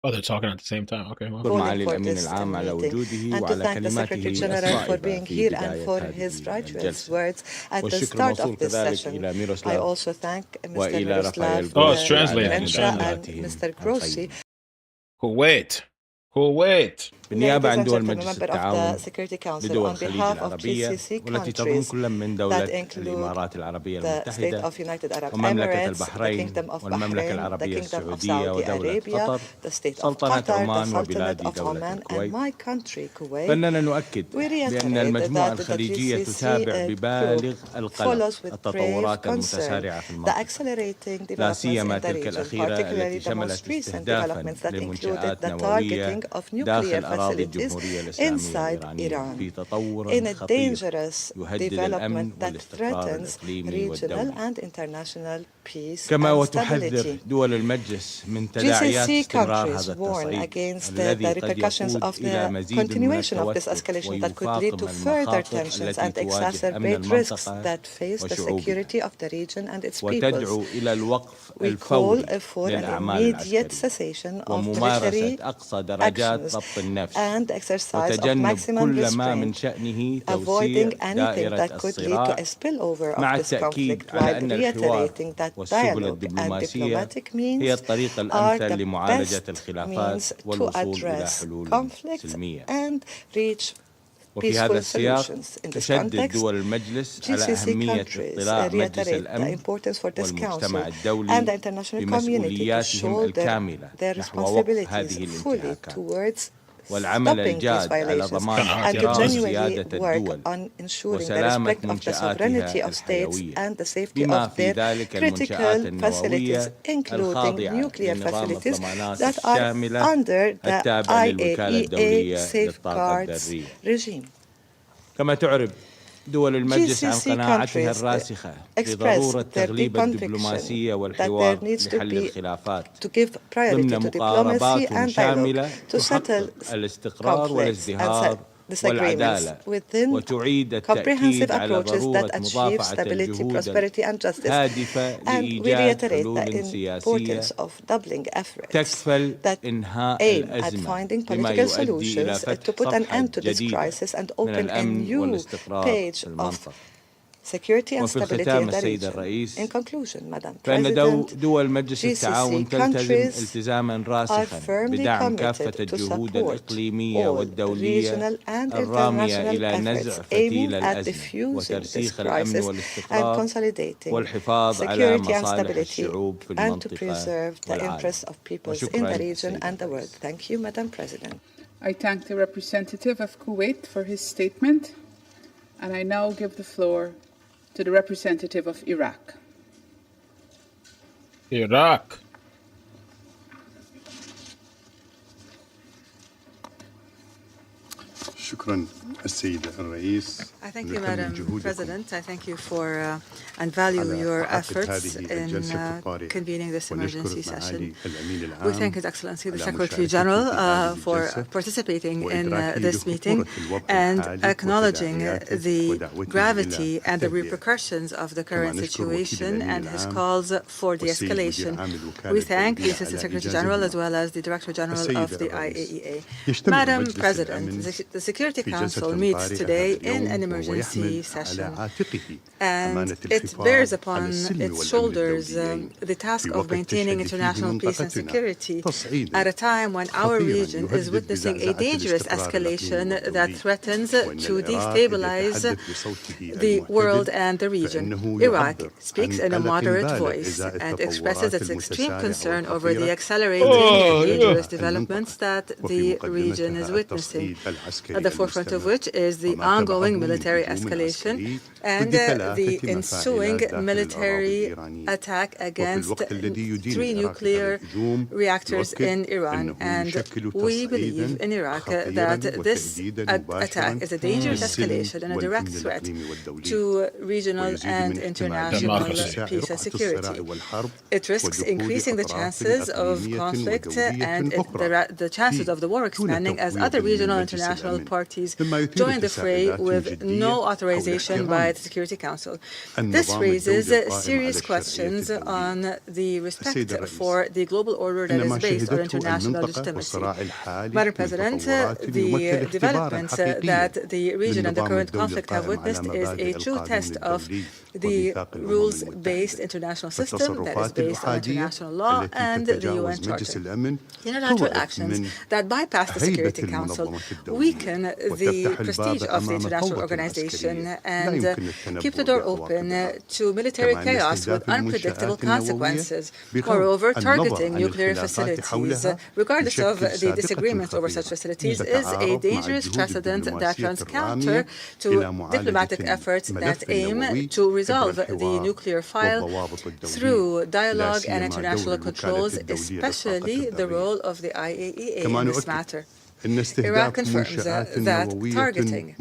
Oh, they're talking at the same time. Okay. Well. and to thank the Secretary General for being here and for his righteous words at the start of this session. I also thank Mr. Miroslav and Mr. Grossi. Kuwait. بالنيابة عن دول Member مجلس of the التعاون Security Council بدول on الخليج behalf of العربية GCC والتي تضم countries كل من that دولة include الإمارات العربية the State المتحدة of United Arab ومملكة Emirates, the البحرين Kingdom of والمملكة Bahrain, the العربية Kingdom of السعودية Saudi ودولة Arabia, قطر the State of سلطنة Qatar, عمان the وبلاد Sultanate of دولة Oman, and الكويت. my country, Kuwait. فإننا نؤكد We بأن reiterate المجموعة that the الخليجية GCC تتابع ببالغ القلق follows with grave التطورات concern المتسارعة في the المنطقة accelerating لا developments in سيما the تلك region, الأخيرة particularly التي the شملت most recent استهدافا developments that included لمنشآت the نووية targeting of nuclear داخل أراضي facilities الجمهورية الإسلامية inside الإيرانية Iran, في تطور in a خطير dangerous يهدد الأمن development that والاستقرار threatens الإقليمي regional والدولي and international peace كما and وتحذر stability. دول المجلس من تداعيات GCC استمرار countries هذا warn التصعيد against الذي the قد repercussions يقود of إلى the مزيد من continuation of this التوتر escalation that could lead to ويفاقم further المخاطر tensions التي and تواجه أمن exacerbate risks المنطقة that face the وشعوبها security of the region and its وتدعو peoples. إلى الوقف We call الفوري for an للأعمال immediate العسكرية cessation of وممارسة military أقصى درجات actions ضبط النفس and exercise of وتجنب maximum كل ما من restraint, شأنه توسيع avoiding anything دائرة that could lead to الصراع a spillover مع of this التأكيد conflict, على while أن الحوار reiterating that والسبل dialogue and الدبلوماسية diplomatic هي means الطريقة are الأمثل the لمعالجة best الخلافات means to والوصول إلى address حلول conflicts سلمية. and reach وفي هذا peaceful السياق solutions. In this تشدد context, دول المجلس على GCC أهمية countries اطلاع مجلس reiterate the الأمن importance for this council والمجتمع and the الدولي international community to بمسؤولياتهم shoulder الكاملة their نحو وقف responsibilities هذه fully الانتهاكات towards والعمل stopping these الجاد على violations ضمان and to احترام genuinely سيادة work الدول on ensuring the وسلامة respect of the sovereignty منشآتها of states الحيوية and the safety بما of في their ذلك المنشآت critical النووية facilities, including الخاضعة nuclear لنظام facilities الضمانات that are الشاملة under the التابع للوكالة IAEA الدولية للطاقة safeguards الذرية. regime. كما تعرب دول المجلس عن GCC قناعتها countries الراسخة express بضرورة their تغليب deep الدبلوماسية conviction that والحوار there needs to لحل be الخلافات to give priority ضمن to diplomacy مقاربات and شاملة dialogue to settle تحقق الاستقرار conflicts والازدهار disagreements والعدالة within وتعيد التأكيد comprehensive على approaches ضرورة that achieve مضافعة stability, الجهود prosperity and justice. الهادفة And we لإيجاد reiterate the حلول سياسية importance of doubling efforts تكفل that إنهاء aim at الأزمة finding بما political يؤدي إلى solutions to فتح put an صفحة end to this جديدة crisis and من open a الأمن new والاستقرار page في of المنطقة. security and وفي stability الختام in the السيد region. الرئيس In conclusion, Madam فإن President, دول مجلس التعاون تلتزم countries التزاما are راسخا firmly بدعم كافة committed to الجهود support الإقليمية all والدولية regional and الرامية international إلى نزع efforts فتيل aiming at الأزمة diffusing this وترسيخ الأمن crisis and والاستقرار consolidating والحفاظ على security and مصالح stability الشعوب في and to المنطقة preserve the والعالم. interests of peoples in وشكرا the region سيد and the world. الرئيس. Thank you, Madam President. I thank the representative of Kuwait for his statement, and I now give the floor to the representative of Iraq. Iraq. شكرا السيد الرئيس. I thank you, Madam President. I thank you for and value your efforts in convening this emergency session. We thank His Excellency the Secretary General for participating in this meeting and acknowledging the gravity and the repercussions of the current situation and his calls for de-escalation. We thank the Assistant Secretary General as well as the Director General of the IAEA. Madam President, the Security Council meets today in an emergency session, and it bears upon its shoulders the task of maintaining international peace and security at a time when our region is witnessing a dangerous escalation that threatens to destabilize the world and the region. Iraq speaks in a moderate voice and expresses its extreme concern over the accelerating dangerous developments that the region is witnessing, at the forefront of which is the ongoing military escalation and the ensuing military attack against 3 nuclear reactors in Iran. And we believe in Iraq that this attack is a dangerous escalation and a direct threat to regional and international peace and security. It risks increasing the chances of conflict and the chances of the war expanding as other regional and international parties join the fray with no authorization by the Security Council. This raises serious questions on the respect for the global order that is based on international legitimacy. Madam President, the developments that the region and the current conflict have witnessed is a true test of the rules-based international system that is based on international law and the UN Charter. Unilateral actions that bypass the Security Council weaken the prestige of the international organization and keep the door open to military chaos with unpredictable consequences. Moreover, targeting nuclear facilities, regardless of the disagreements over such facilities, is a dangerous precedent that runs counter to diplomatic efforts that aim to resolve the nuclear file through dialogue and international controls, especially the role of the IAEA in this matter. Iraq confirms that targeting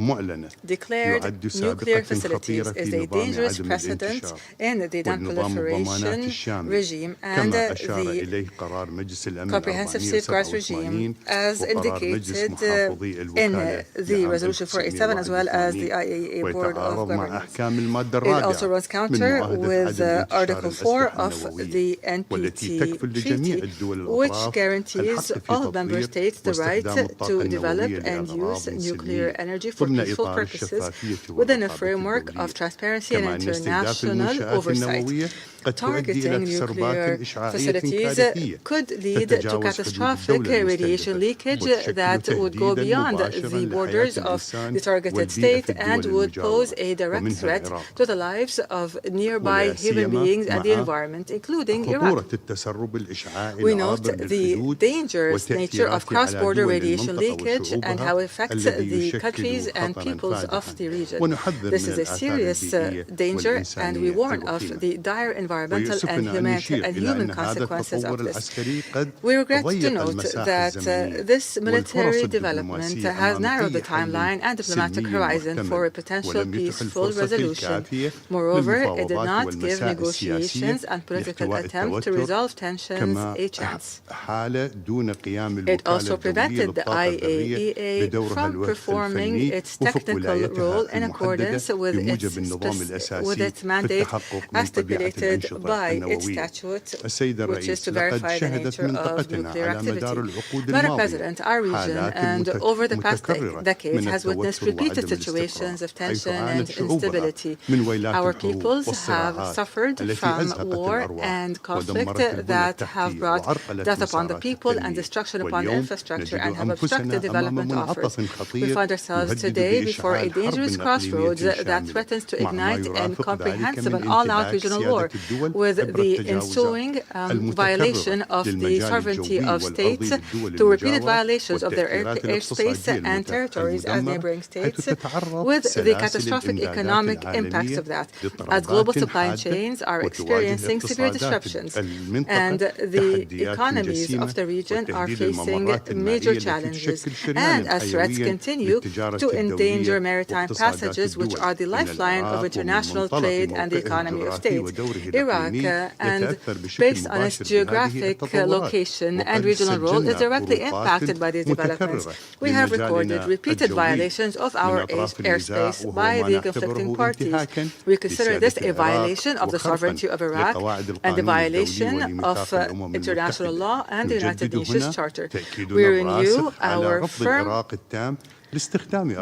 declared nuclear facilities is a dangerous precedent in the non-proliferation regime and the comprehensive safeguards regime, as indicated in the Resolution 487 as well as the IAEA Board of Governors. It also runs counter with Article 4 of the NPT Treaty, which guarantees all member states the right to develop and use nuclear energy for peaceful purposes within a framework of transparency and international oversight. Targeting nuclear facilities could lead to catastrophic radiation leakage that would go beyond the borders of the targeted state and would pose a direct threat to the lives of nearby human beings and the environment, including Iraq. We note the dangerous nature of cross-border radiation leakage and how it affects the countries and peoples of the region. This is a serious danger, and we warn of the dire environmental and human consequences of this. We regret to note that this military development has narrowed the timeline and diplomatic horizon for a potential peaceful resolution. Moreover, it did not give negotiations and political attempts to resolve tensions a chance. It also prevented the IAEA from performing its technical role in accordance with its mandate as stipulated by its statute, which is to verify the nature of nuclear activity. Madam President, our region and over the past decades has witnessed repeated situations of tension and instability. Our peoples have suffered from war and conflict that have brought death upon the people and destruction upon infrastructure and have obstructed development offers. We find ourselves today before a dangerous crossroads that througens to ignite an comprehensive and all-out regional war, with the ensuing violation of the sovereignty of states through repeated violations of their airspace and territories as neighboring states, with the catastrophic economic impacts of that, as global supply chains are experiencing severe disruptions and the economies of the region are facing major challenges, and as threats continue to endanger maritime passages, which are the lifeline of international trade and the economy of states. Iraq, and based on its geographic location and regional role, is directly impacted by these developments. We have recorded repeated violations of our airspace by the conflicting parties. We consider this a violation of the sovereignty of Iraq and a violation of international law and the United Nations Charter. We renew our firm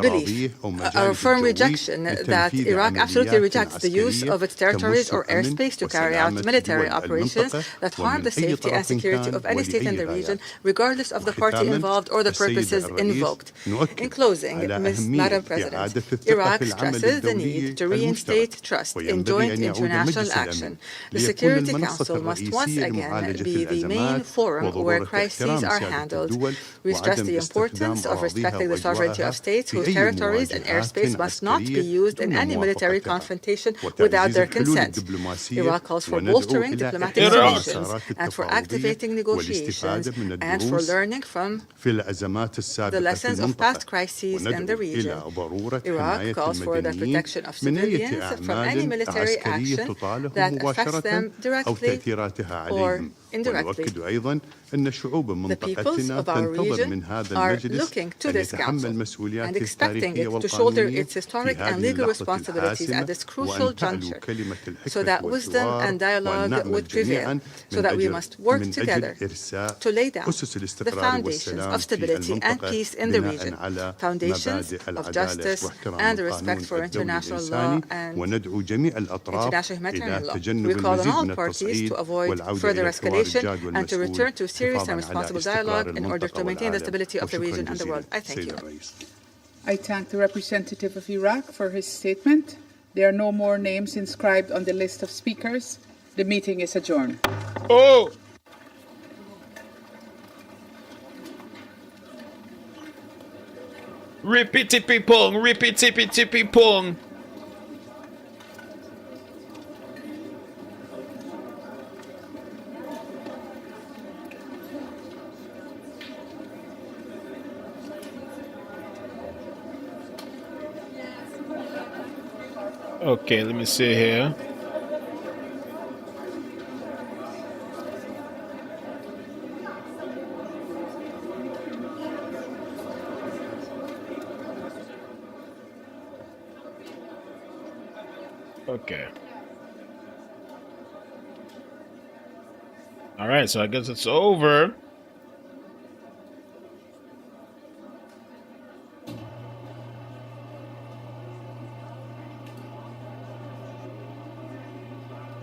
belief, our firm rejection that Iraq absolutely rejects the use of its territories or airspace to carry out military operations that harm the safety and security of any state in the region, regardless of the party involved or the purposes invoked. In closing, Madam President, Iraq stresses the need to reinstate trust in joint international action. The Security Council must once again be the main forum where crises are handled. We stress the importance of respecting the sovereignty of states whose territories and airspace must not be used in any military confrontation without their consent. Iraq calls for bolstering diplomatic solutions and for activating negotiations and for learning from the lessons of past crises in the region. Iraq calls for the protection of civilians from any military action that affects them directly or indirectly. The peoples of our region are looking to this Council and expecting it to shoulder its historic and legal responsibilities at this crucial juncture, so that wisdom and dialogue would prevail, so that we must work together to lay down the foundations of stability and peace in the region, foundations of justice and respect for international law and international humanitarian law. We call on all parties to avoid further escalation and to return to serious and responsible dialogue in order to maintain the stability of the region and the world. I thank you. I thank the representative of Iraq for his statement. There are no more names inscribed on the list of speakers. The meeting is adjourned. Oh! Rippy-tippy-pong, rippy-tippy-tippy-pong. Okay, let me see here. Okay. All right, so I guess it's over.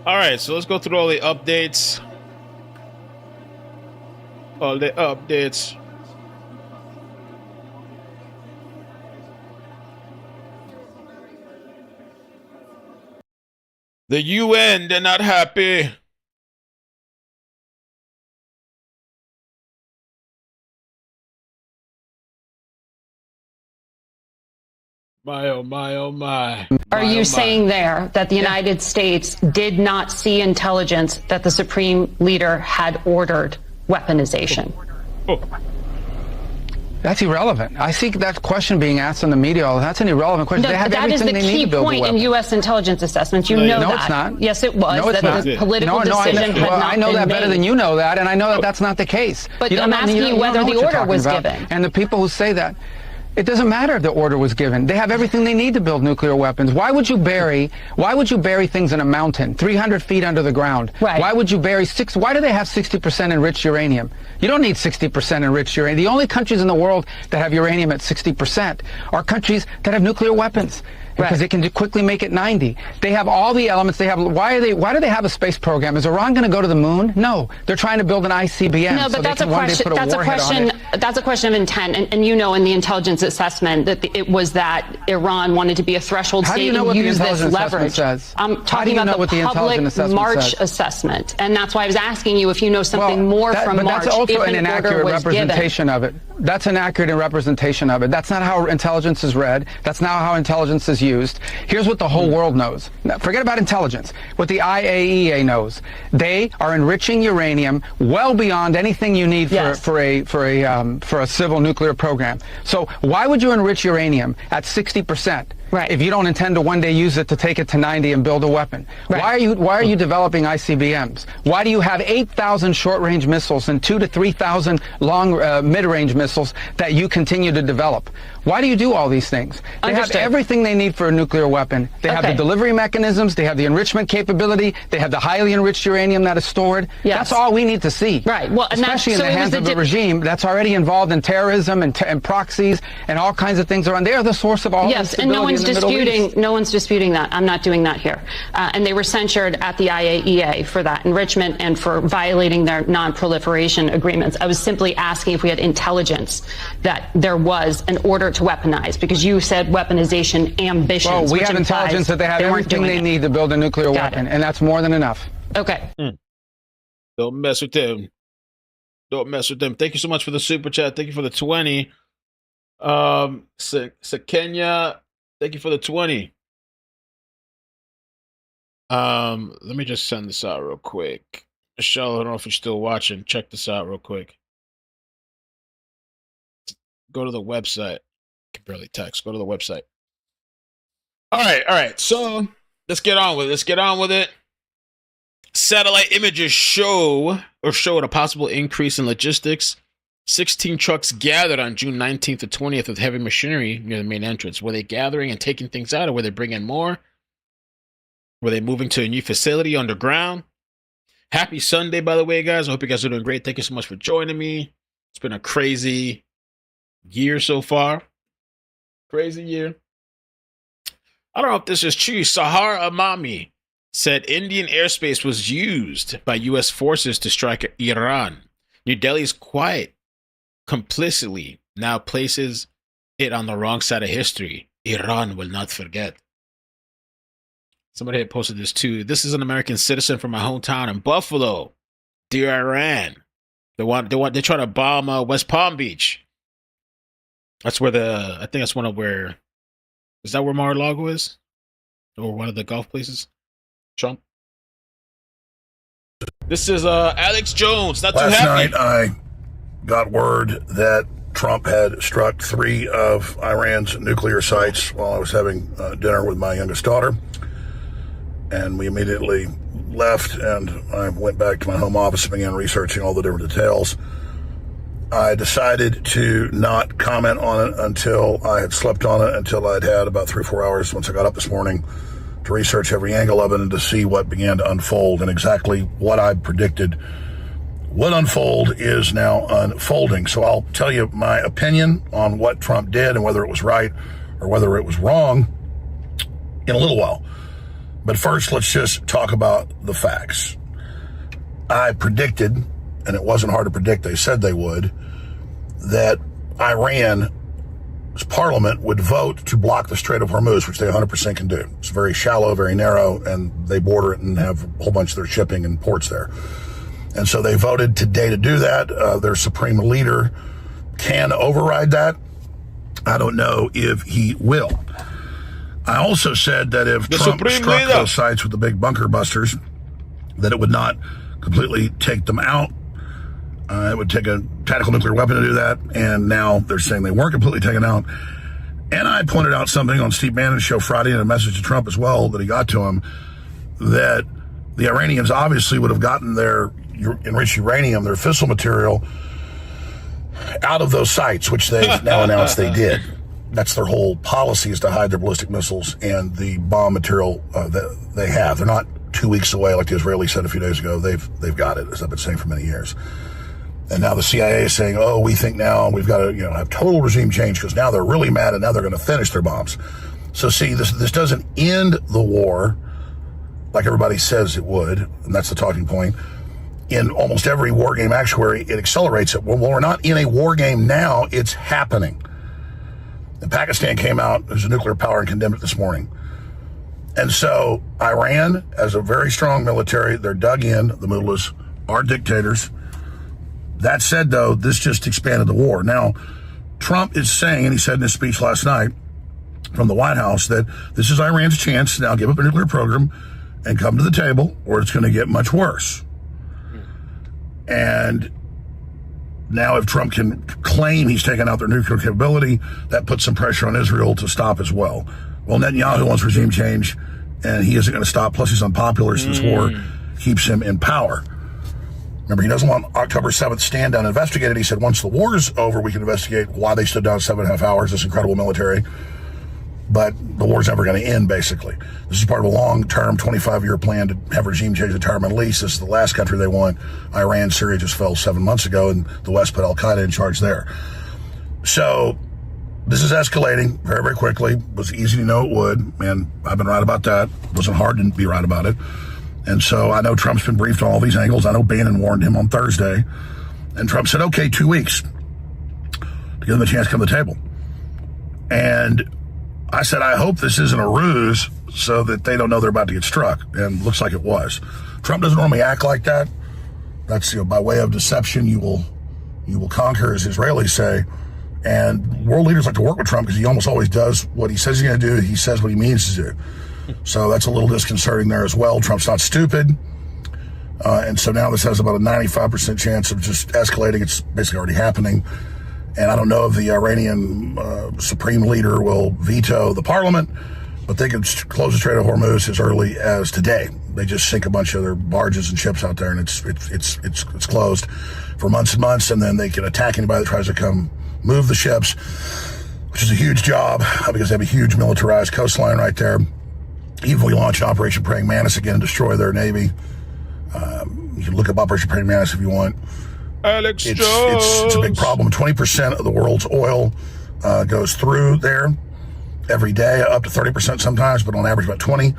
All right, so let's go through all the updates. All the updates. The UN, they're not happy. My, oh my, oh my. Are you saying there that the United States did not see intelligence that the Supreme Leader had ordered weaponization? That's irrelevant. I see that question being asked in the media. That's an irrelevant question. No, they have that is the everything they need key to build point in U.S. intelligence assessments. You know no, that. it's not. Yes, it was. No, it's that not. the political decision had not I know been that better made. than you know that, and I know that that's not the case. But I'm asking you whether the order was given. And the people who say that, it doesn't matter if the order was given. They have everything they need to build nuclear weapons. Why would you bury things in a mountain, 300 feet under the ground? Right. Why would you bury why do they have 60% enriched uranium? You don't need 60% enriched uranium. The only countries in the world that have uranium at 60% are countries that have nuclear weapons. Because they can quickly make it 90. They have all the elements. They have. Why do they have a space program? Is Iran going to go to the moon? No, they're trying to build an ICBM. No, but so that's a question. That's a question of intent, and you know, in the intelligence assessment, that it was that Iran wanted to be a threshold state and use this leverage. I'm talking about the public March assessment, and that's why I was asking you if you know something more from but March. That's also an inaccurate representation of it. That's an accurate representation of it. That's not how intelligence is read. That's not how intelligence is used. Here's what the whole world knows. Now, forget about intelligence. What the IAEA knows. They are enriching uranium well beyond anything you need for a civil nuclear program. So why would you enrich uranium at 60%? Right. If you don't intend to one day use it to take it to 90 and build a weapon? Right. Why are you developing ICBMs? Why do you have 8,000 short-range missiles and 2,000 to 3,000 long mid-range missiles that you continue to develop? Why do you do all these things? They have everything they need for a nuclear weapon. They have the delivery mechanisms. They have the enrichment capability. They have the highly enriched uranium that is stored. Yes. That's all we need to see. Right. Well, especially in the hands of a regime that's already involved in terrorism and proxies and all kinds of things around. They are the source of all this stability. No one's disputing that. I'm not doing that here. And they were censured at the IAEA for that enrichment and for violating their non-proliferation agreements. I was simply asking if we had intelligence that there was an order to weaponize, because you said weaponization ambitions. Well, we have intelligence that they have everything they need to build a nuclear weapon, and that's more than enough. Okay. Don't mess with them. Don't mess with them. Thank you so much for the super chat. Thank you for the 20. Kenya, thank you for the 20. Let me just send this out real quick. Michelle, I don't know if you're still watching. Check this out real quick. Go to the website. I can barely text. Go to the website. All right. So let's get on with it. Satellite images showed a possible increase in logistics. 16 trucks gathered on June 19th to 20th with heavy machinery near the main entrance. Were they gathering and taking things out, or were they bringing more? Were they moving to a new facility underground? Happy Sunday, by the way, guys. I hope you guys are doing great. Thank you so much for joining me. It's been a crazy year so far. Crazy year. I don't know if this is true. Sahar Amami said Indian airspace was used by U.S. forces to strike Iran. New Delhi's quiet complicitly now places it on the wrong side of history. Iran will not forget. Somebody had posted this too. This is an American citizen from my hometown in Buffalo, dear Iran. They try to bomb West Palm Beach. That's where I think that's is that where Mar-a-Lago is? Or one of the golf places? Trump. This is Alex Jones. Not too happy. Last night I got word that Trump had struck 3 of Iran's nuclear sites while I was having dinner with my youngest daughter. And we immediately left, and I went back to my home office and began researching all the different details. I decided to not comment on it until I had slept on it, until I'd had about 3 or 4 hours once I got up this morning to research every angle of it and to see what began to unfold. And exactly what I predicted would unfold is now unfolding. So I'll tell you my opinion on what Trump did and whether it was right or whether it was wrong in a little while. But first, let's just talk about the facts. I predicted, and it wasn't hard to predict, they said they would, that Iran's parliament would vote to block the Strait of Hormuz, which they 100% can do. It's very shallow, very narrow, and they border it and have a whole bunch of their shipping and ports there. And so they voted today to do that. Their supreme leader can override that. I don't know if he will. I also said that if Trump struck those sites with the big bunker busters, that it would not completely take them out. It would take a tactical nuclear weapon to do that. And now they're saying they weren't completely taken out. And I pointed out something on Steve Bannon's show Friday and a message to Trump as well that he got to him, that the Iranians obviously would have gotten their enriched uranium, their fissile material, out of those sites, which they've now announced they did. That's their whole policy, is to hide their ballistic missiles and the bomb material that they have. They're not 2 weeks away, like the Israelis said a few days ago. They've got it, as I've been saying for many years. And now the CIA is saying, oh, we think now we've got to have total regime change because now they're really mad and now they're going to finish their bombs. So see, this doesn't end the war like everybody says it would, and that's the talking point. In almost every war game actuary, it accelerates it. Well, we're not in a war game now, it's happening. And Pakistan came out as a nuclear power and condemned it this morning. And so Iran has a very strong military. They're dug in. The mullahs are dictators. That said, though, this just expanded the war. Now, Trump is saying, and he said in his speech last night from the White House, that this is Iran's chance to now give up a nuclear program and come to the table, or it's going to get much worse. And now if Trump can claim he's taken out their nuclear capability, that puts some pressure on Israel to stop as well. Well, Netanyahu wants regime change, and he isn't going to stop. Plus, he's unpopular, so this war keeps him in power. Remember, he doesn't want October 7th stand down investigated. He said once the war is over, we can investigate why they stood down 7.5 hours, this incredible military. But the war's never going to end, basically. This is part of a long-term, 25-year plan to have regime change the entire Middle East. This is the last country they want. Iran, Syria just fell 7 months ago, and the West put al-Qaeda in charge there. So this is escalating very, very quickly. It was easy to know it would, and I've been right about that. It wasn't hard to be right about it. And so I know Trump's been briefed on all these angles. I know Bannon warned him on Thursday. And Trump said, okay, 2 weeks to give them a chance to come to the table. And I said, I hope this isn't a ruse so that they don't know they're about to get struck. And it looks like it was. Trump doesn't normally act like that. That's, by way of deception, you will conquer, as Israelis say. And world leaders like to work with Trump because he almost always does what he says he's going to do. He says what he means to do. So that's a little disconcerting there as well. Trump's not stupid. And so now this has about a 95% chance of just escalating. It's basically already happening. And I don't know if the Iranian supreme leader will veto the parliament, but they could close the Strait of Hormuz as early as today. They just sink a bunch of their barges and ships out there, and it's closed for months and months. And then they can attack anybody that tries to come move the ships, which is a huge job because they have a huge militarized coastline right there. Even if we launch Operation Praying Mantis again and destroy their navy, you can look up Operation Praying Mantis if you want. Alex Jones. It's a big problem. 20% of the world's oil goes through there every day, up to 30% sometimes, but on average about 20.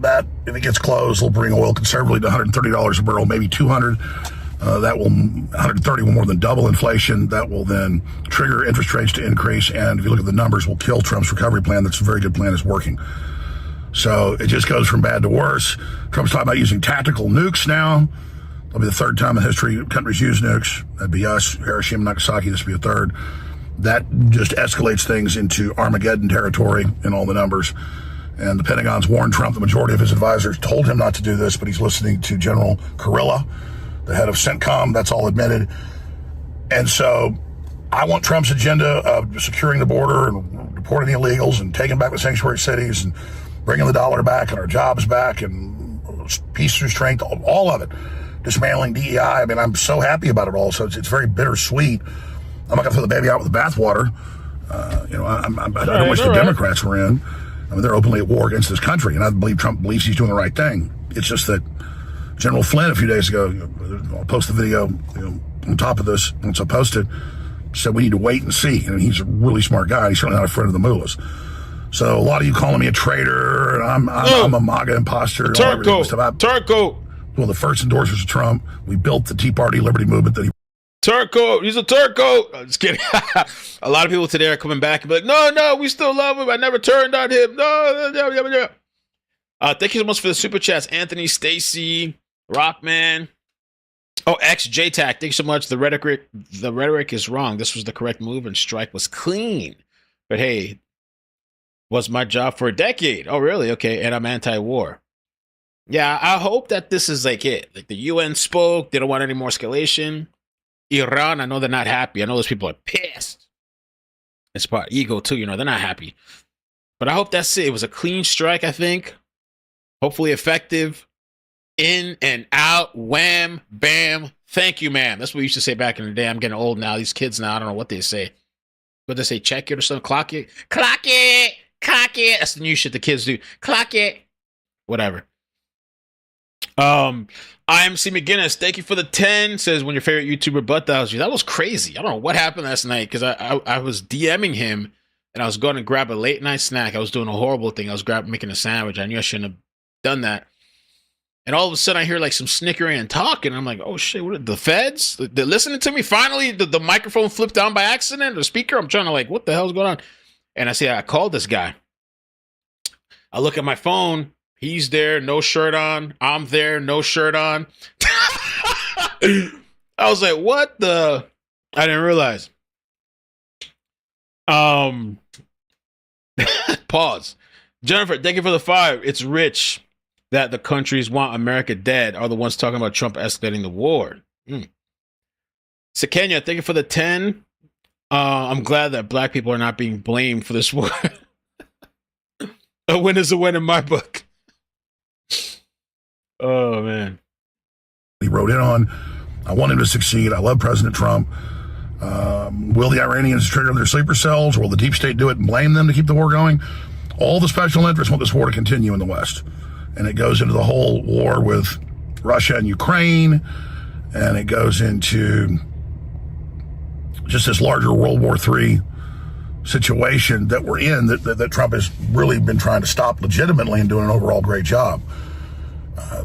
That, if it gets closed, will bring oil conservatively to $130 a barrel, maybe 200. That will 130 will more than double inflation. That will then trigger interest rates to increase. And if you look at the numbers, will kill Trump's recovery plan. That's a very good plan. It's working. So it just goes from bad to worse. Trump's talking about using tactical nukes now. That'll be the third time in history countries use nukes. That'd be us, Hiroshima, Nagasaki. This will be a third. That just escalates things into Armageddon territory in all the numbers. And the Pentagon's warned Trump. The majority of his advisors told him not to do this, but he's listening to General Kurilla, the head of CENTCOM. That's all admitted. And so I want Trump's agenda of securing the border and deporting the illegals and taking back the sanctuary cities and bringing the dollar back and our jobs back and peace through strength, all of it. Dismantling DEI. I mean, I'm so happy about it all. So it's very bittersweet. I'm not going to throw the baby out with the bathwater. I don't wish the Democrats were in. I mean, they're openly at war against this country, and I believe Trump believes he's doing the right thing. It's just that General Flynn a few days ago, I'll post the video on top of this once I post it, said we need to wait and see. And he's a really smart guy. He's certainly not a friend of the mullahs. So a lot of you calling me a traitor, and I'm a MAGA imposter. Turco. One of the first endorsers of Trump. We built the Tea Party Liberty Movement that he. Turco, he's a Turco. I'm just kidding. A lot of people today are coming back and be like, no, we still love him. I never turned on him. No. Thank you so much for the super chats, Anthony, Stacy, Rockman. Oh, XJTAC, thank you so much. The rhetoric is wrong. This was the correct move, and strike was clean. But hey, was my job for a decade. Oh, really? Okay, and I'm anti-war. Yeah, I hope that this is like it. Like the UN spoke. They don't want any more escalation. Iran, I know they're not happy. I know those people are pissed. It's part ego too, they're not happy. But I hope that's it. It was a clean strike, I think. Hopefully effective. In and out, wham, bam, thank you, ma'am. That's what we used to say back in the day. I'm getting old now. These kids now, I don't know what they say. What they say, check it or something? Clock it. Clock it. Clock it. That's the new shit the kids do. Clock it. Whatever. IMC McGinnis, thank you for the 10. Says, when your favorite YouTuber butt dials you. That was crazy. I don't know what happened last night because I was DMing him and I was going to grab a late night snack. I was doing a horrible thing. I was making a sandwich. I knew I shouldn't have done that. And all of a sudden I hear like some snickering and talking. I'm like, oh shit, what are the feds? They're listening to me? Finally, the microphone flipped down by accident, or speaker. I'm trying to like, what the hell's going on? And I see I called this guy. I look at my phone. He's there, no shirt on. I'm there, no shirt on. I was like, what the? I didn't realize. Pause. Jennifer, thank you for the 5. It's rich that the countries want America dead are the ones talking about Trump escalating the war. Sakenya, thank you for the 10. I'm glad that black people are not being blamed for this war. A win is a win in my book. Oh, man. He wrote in on, I want him to succeed. I love President Trump. Will the Iranians trigger their sleeper cells? Or will the deep state do it and blame them to keep the war going? All the special interests want this war to continue in the West. And it goes into the whole war with Russia and Ukraine. And it goes into just this larger World War III situation that we're in that Trump has really been trying to stop legitimately and doing an overall great job.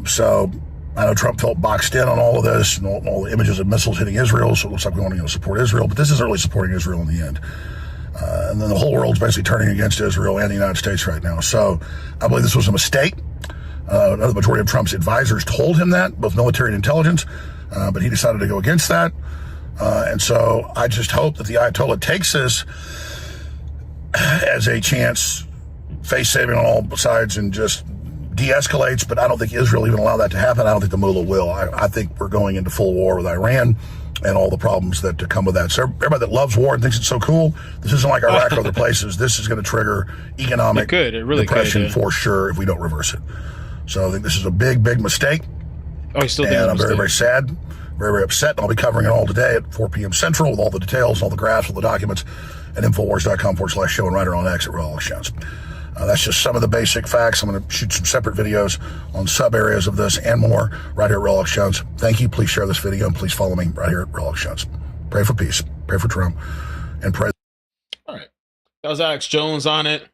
So I know Trump felt boxed in on all of this and all the images of missiles hitting Israel. So it looks like we want to support Israel. But this isn't really supporting Israel in the end. And then the whole world's basically turning against Israel and the United States right now. So I believe this was a mistake. The majority of Trump's advisors told him that, both military and intelligence, but he decided to go against that. And so I just hope that the Ayatollah takes this as a chance, face saving on all sides, and just de-escalates. But I don't think Israel even allow that to happen. I don't think the mullah will. I think we're going into full war with Iran and all the problems that come with that. So everybody that loves war and thinks it's so cool, this isn't like Iraq or other places. This is going to trigger economic depression for sure if we don't reverse it. So I think this is a big, big mistake. Oh, he's still and I'm very, very sad, very, very upset. And I'll be covering it all today at 4 p.m. Central with all the details, all the graphs, all the documents at Infowars.com/show and writer on X at Real Alex Jones. That's just some of the basic facts. I'm going to shoot some separate videos on sub areas of this and more right here at Real Alex Jones. Thank you. Please share this video and please follow me right here at Real Alex Jones. Pray for peace. Pray for Trump. And pray. All right. That was Alex Jones on it.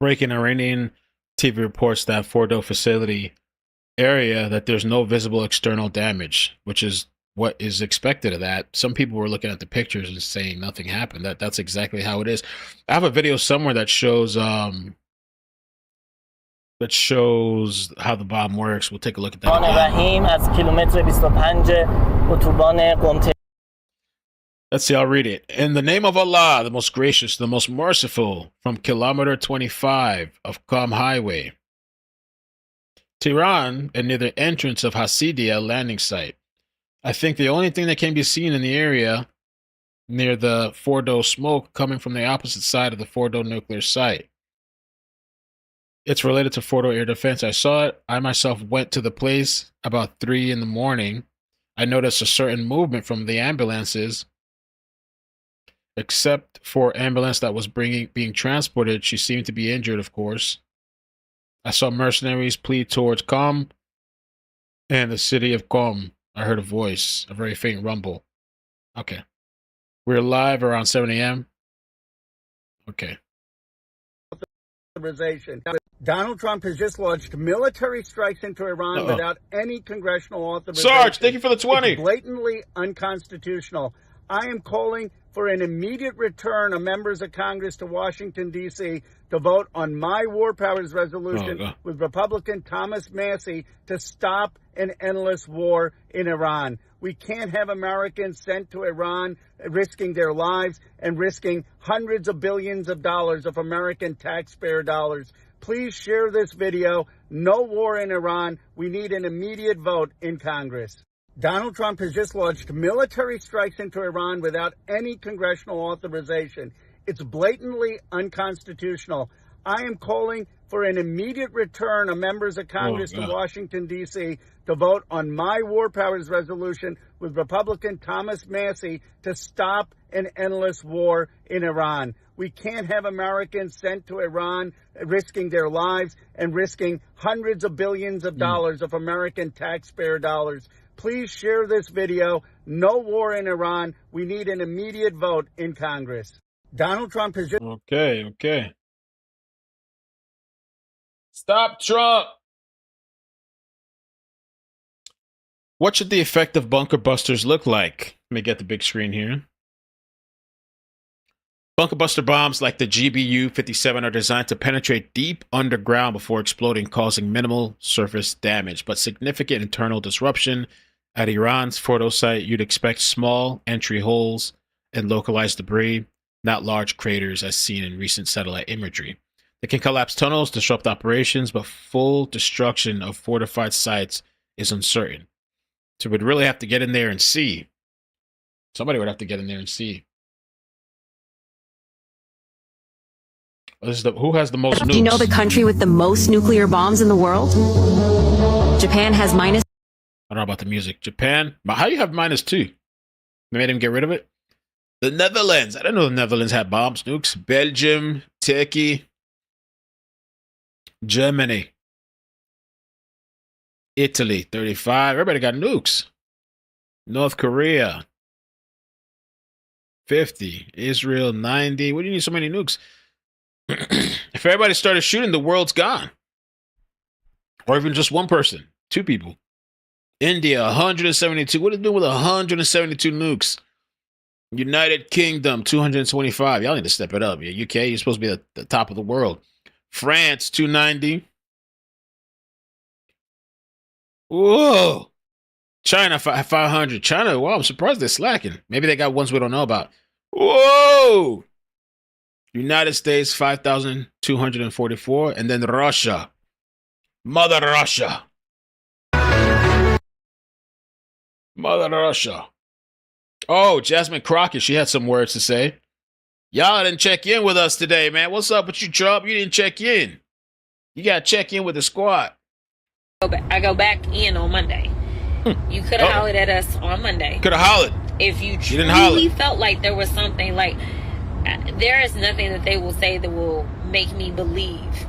Breaking Iranian TV reports that Fordo facility area that there's no visible external damage, which is what is expected of that. Some people were looking at the pictures and saying nothing happened. That's exactly how it is. I have a video somewhere that shows how the bomb works. We'll take a look at that. Let's see, I'll read it. In the name of Allah, the most gracious, the most merciful, from kilometer 25 of Qom Highway, Tehran, and near the entrance of Hasidia landing site. I think the only thing that can be seen in the area near the Fordo smoke coming from the opposite side of the Fordo nuclear site. It's related to Fordo air defense. I saw it. I myself went to the place about 3 in the morning. I noticed a certain movement from the ambulances, except for ambulance that was being transported. She seemed to be injured, of course. I saw mercenaries plead towards Qom and the city of Qom. I heard a voice, a very faint rumble. Okay. We're live around 7 a.m. Okay. authorization. Donald Trump has just launched military strikes into Iran without any congressional authorization. Sarge, thank you for the 20. It's blatantly unconstitutional. I am calling for an immediate return of members of Congress to Washington, D.C. to vote on my war powers resolution with Republican Thomas Massey to stop an endless war in Iran. We can't have Americans sent to Iran risking their lives and risking hundreds of billions of dollars of American taxpayer dollars. Please share this video. No war in Iran. We need an immediate vote in Congress. Donald Trump has just launched military strikes into Iran without any congressional authorization. It's blatantly unconstitutional. I am calling for an immediate return of members of Congress to Washington, D.C. to vote on my war powers resolution with Republican Thomas Massey to stop an endless war in Iran. We can't have Americans sent to Iran risking their lives and risking hundreds of billions of dollars of American taxpayer dollars. Please share this video. No war in Iran. We need an immediate vote in Congress. Donald Trump has just... Okay. Stop Trump. What should the effect of bunker busters look like? Let me get the big screen here. Bunker buster bombs like the GBU-57 are designed to penetrate deep underground before exploding, causing minimal surface damage, but significant internal disruption. At Iran's Fordo site, you'd expect small entry holes and localized debris, not large craters as seen in recent satellite imagery. They can collapse tunnels, disrupt operations, but full destruction of fortified sites is uncertain. So we'd really have to get in there and see. Somebody would have to get in there and see. Who has the most nukes? Do you know the country with the most nuclear bombs in the world? Japan has minus... I don't know about the music. Japan? But how do you have -2? They made him get rid of it? The Netherlands. I didn't know the Netherlands had bombs, nukes. Belgium, Turkey, Germany, Italy, 35. Everybody got nukes. North Korea, 50. Israel, 90. What do you need so many nukes? If everybody started shooting, the world's gone. Or even just one person, 2 people. India, 172. What are they doing with 172 nukes? United Kingdom, 225. Y'all need to step it up. Yeah, UK, you're supposed to be at the top of the world. France, 290. Whoa. China, 500. China, wow, I'm surprised they're slacking. Maybe they got ones we don't know about. Whoa. United States, 5,244. And then Russia. Mother Russia. Mother Russia. Oh, Jasmine Crockett, she had some words to say. Y'all didn't check in with us today, man. What's up with you, Trump? You didn't check in. You got to check in with the squad. I go back in on Monday. You could have hollered at us on Monday. Could have hollered. If you truly felt like there was something, like, there is nothing that they will say that will make me believe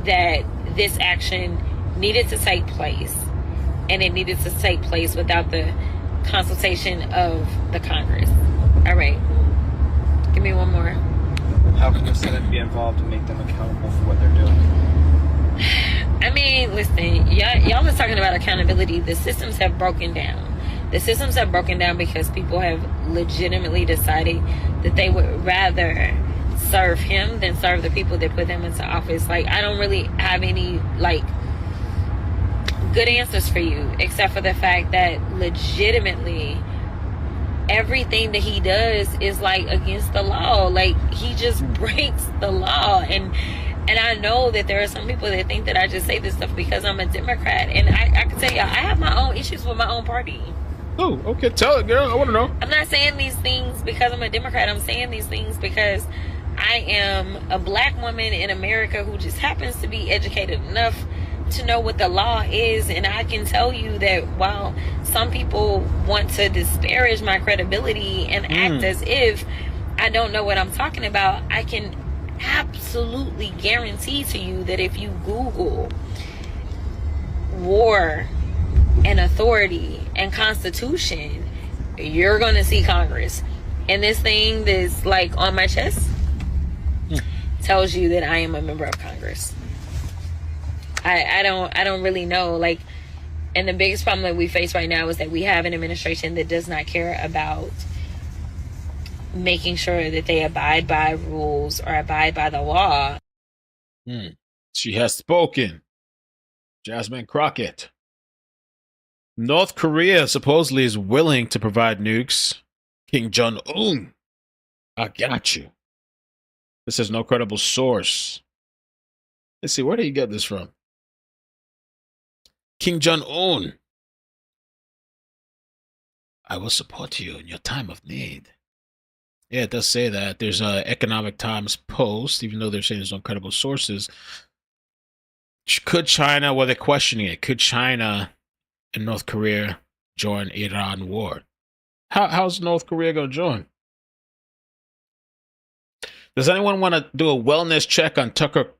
that this action needed to take place, and it needed to take place without the consultation of the Congress. All right. Give me one more. How can the Senate be involved and make them accountable for what they're doing? I mean, listen, y'all are talking about accountability. The systems have broken down. The systems have broken down because people have legitimately decided that they would rather serve him than serve the people that put them into office. Like, I don't really have any, like, good answers for you, except for the fact that legitimately everything that he does is like against the law. Like, he just breaks the law. And I know that there are some people that think that I just say this stuff because I'm a Democrat, and I can tell you, I have my own issues with my own party. Oh, okay, tell it, girl. I want to know. I'm not saying these things because I'm a Democrat. I'm saying these things because I am a black woman in America who just happens to be educated enough to know what the law is. And I can tell you that while some people want to disparage my credibility and act as if I don't know what I'm talking about, I can absolutely guarantee to you that if you Google war and authority and Constitution, you're gonna see Congress. And this thing that's like on my chest, tells you that I am a member of Congress. I don't really know. Like, and the biggest problem that we face right now is that we have an administration that does not care about making sure that they abide by rules or abide by the law. She has spoken. Jasmine Crockett. North Korea supposedly is willing to provide nukes. Kim Jong-un. I got you. This is no credible source. Let's see, where did you get this from? Kim Jong-un. I will support you in your time of need. Yeah, it does say that. There's a Economic Times post, even though they're saying there's no credible sources. Could China, well, they're questioning it, could China and North Korea join Iran war? How's North Korea going to join? Does anyone want to do a wellness check on Tucker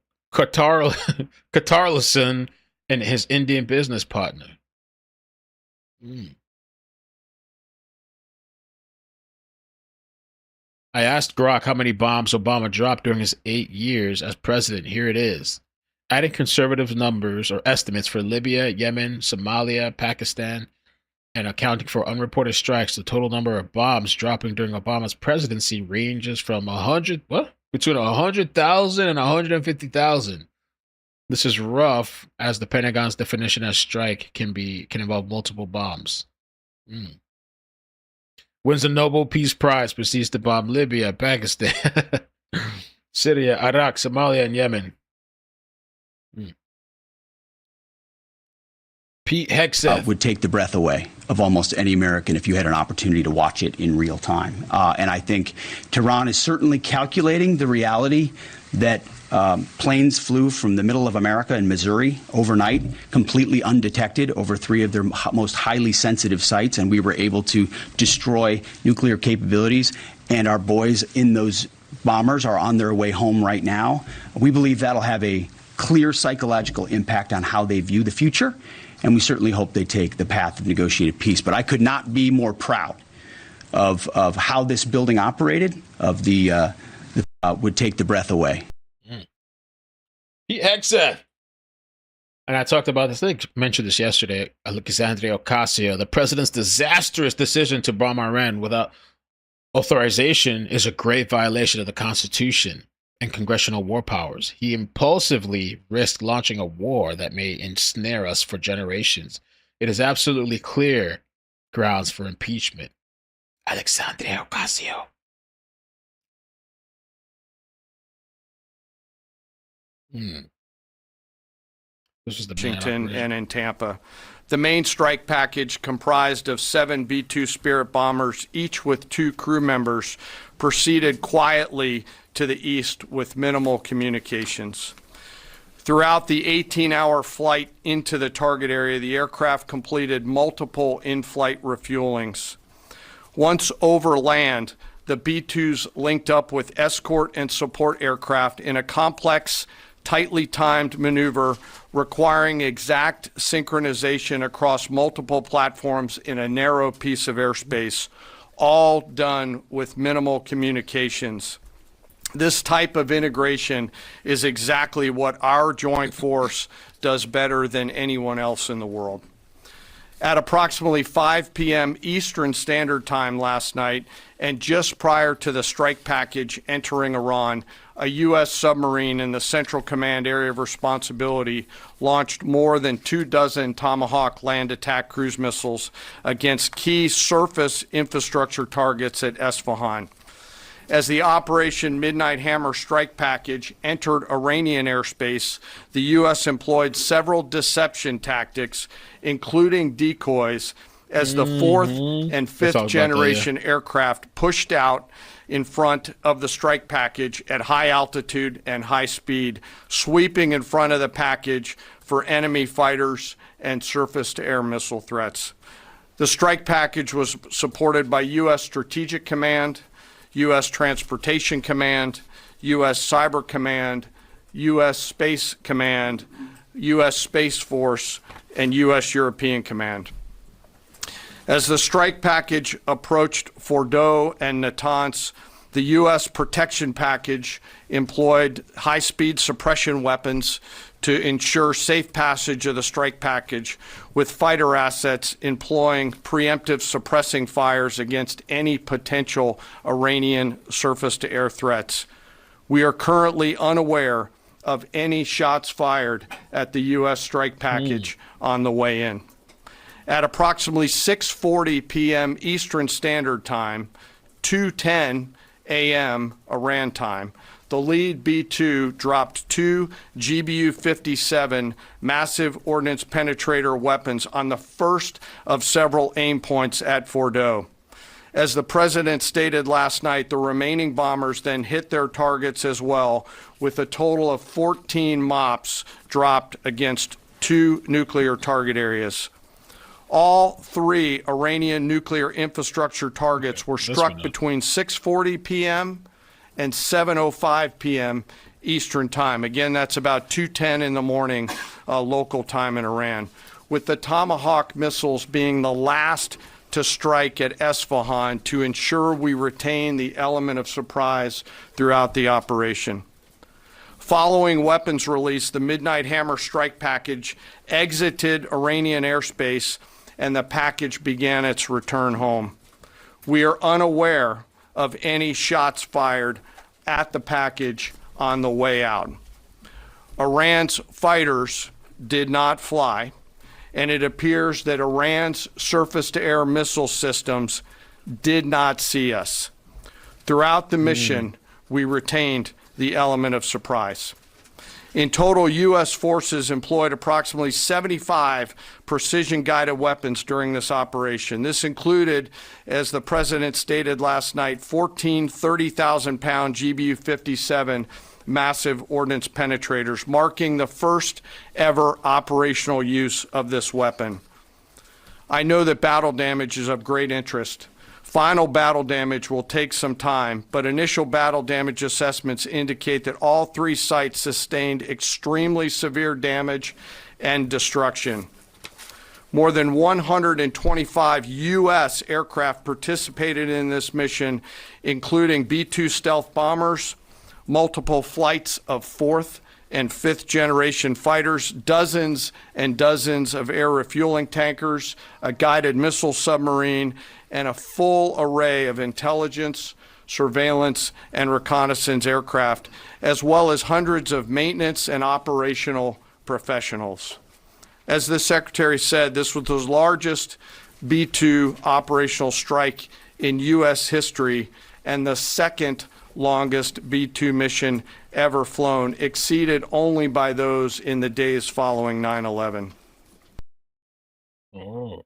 Carlson and his Indian business partner? I asked Grok how many bombs Obama dropped during his 8 years as president. Here it is. Adding conservative numbers or estimates for Libya, Yemen, Somalia, Pakistan, and accounting for unreported strikes, the total number of bombs dropping during Obama's presidency ranges from between 100,000 and 150,000. This is rough, as the Pentagon's definition as strike can involve multiple bombs. Wins the Nobel Peace Prize, proceeds to bomb Libya, Pakistan, Syria, Iraq, Somalia, and Yemen. Pete Hegseth would take the breath away of almost any American if you had an opportunity to watch it in real time. And I think Tehran is certainly calculating the reality that planes flew from the middle of America in Missouri overnight, completely undetected over 3 of their most highly sensitive sites, and we were able to destroy nuclear capabilities. And our boys in those bombers are on their way home right now. We believe that'll have a clear psychological impact on how they view the future, and we certainly hope they take the path of negotiated peace. But I could not be more proud of how this building operated, of the would take the breath away. Pete Hegseth. And I talked about this, I mentioned this yesterday, Alexandria Ocasio. The president's disastrous decision to bomb Iran without authorization is a grave violation of the Constitution and congressional war powers. He impulsively risked launching a war that may ensnare us for generations. It is absolutely clear grounds for impeachment. Alexandria Ocasio. This was the Washington and in Tampa. The main strike package, comprised of 7 B-2 Spirit bombers, each with 2 crew members, proceeded quietly to the east with minimal communications. Throughout the 18-hour flight into the target area, the aircraft completed multiple in-flight refuelings. Once over land, the B-2s linked up with escort and support aircraft in a complex, tightly timed maneuver requiring exact synchronization across multiple platforms in a narrow piece of airspace, all done with minimal communications. This type of integration is exactly what our joint force does better than anyone else in the world. At approximately 5 p.m. Eastern Standard Time last night, and just prior to the strike package entering Iran, a U.S. submarine in the Central Command Area of Responsibility launched more than 24 Tomahawk land attack cruise missiles against key surface infrastructure targets at Esfahan. As the Operation Midnight Hammer strike package entered Iranian airspace, the U.S. employed several deception tactics, including decoys, as the 4th and 5th generation aircraft pushed out in front of the strike package at high altitude and high speed, sweeping in front of the package for enemy fighters and surface-to-air missile threats. The strike package was supported by U.S. Strategic Command, U.S. Transportation Command, U.S. Cyber Command, U.S. Space Command, U.S. Space Force, and U.S. European Command. As the strike package approached Fordow and Natanz, The U.S. protection package employed high-speed suppression weapons to ensure safe passage of the strike package, with fighter assets employing preemptive suppressing fires against any potential Iranian surface-to-air threats. We are currently unaware of any shots fired at the U.S. strike package on the way in. At approximately 6:40 p.m. Eastern Standard Time, 2:10 a.m. Iran time, the lead B-2 dropped 2 GBU-57 massive ordnance penetrator weapons on the first of several aim points at Fordow. As the president stated last night, the remaining bombers then hit their targets as well, with a total of 14 MOPs dropped against 2 nuclear target areas. All 3 Iranian nuclear infrastructure targets were struck between 6:40 p.m. and 7:05 p.m. Eastern Time. Again, that's about 2:10 in the morning local time in Iran, with the Tomahawk missiles being the last to strike at Esfahan to ensure we retain the element of surprise throughout the operation. Following weapons release, the Midnight Hammer strike package exited Iranian airspace and the package began its return home. We are unaware of any shots fired at the package on the way out. Iran's fighters did not fly, and it appears that Iran's surface-to-air missile systems did not see us. Throughout the mission, we retained the element of surprise. In total, U.S. forces employed approximately 75 precision-guided weapons during this operation. This included, as the president stated last night, 14 30,000-pound GBU-57 massive ordnance penetrators, marking the first ever operational use of this weapon. I know that battle damage is of great interest. Final battle damage will take some time, but initial battle damage assessments indicate that all 3 sites sustained extremely severe damage and destruction. More than 125 U.S. aircraft participated in this mission, including B-2 stealth bombers, multiple flights of 4th and 5th generation fighters, dozens and dozens of air refueling tankers, a guided missile submarine, and a full array of intelligence, surveillance, and reconnaissance aircraft, as well as hundreds of maintenance and operational professionals. As the Secretary said, this was the largest B-2 operational strike in U.S. history and the second longest B-2 mission ever flown, exceeded only by those in the days following 9/11. Oh.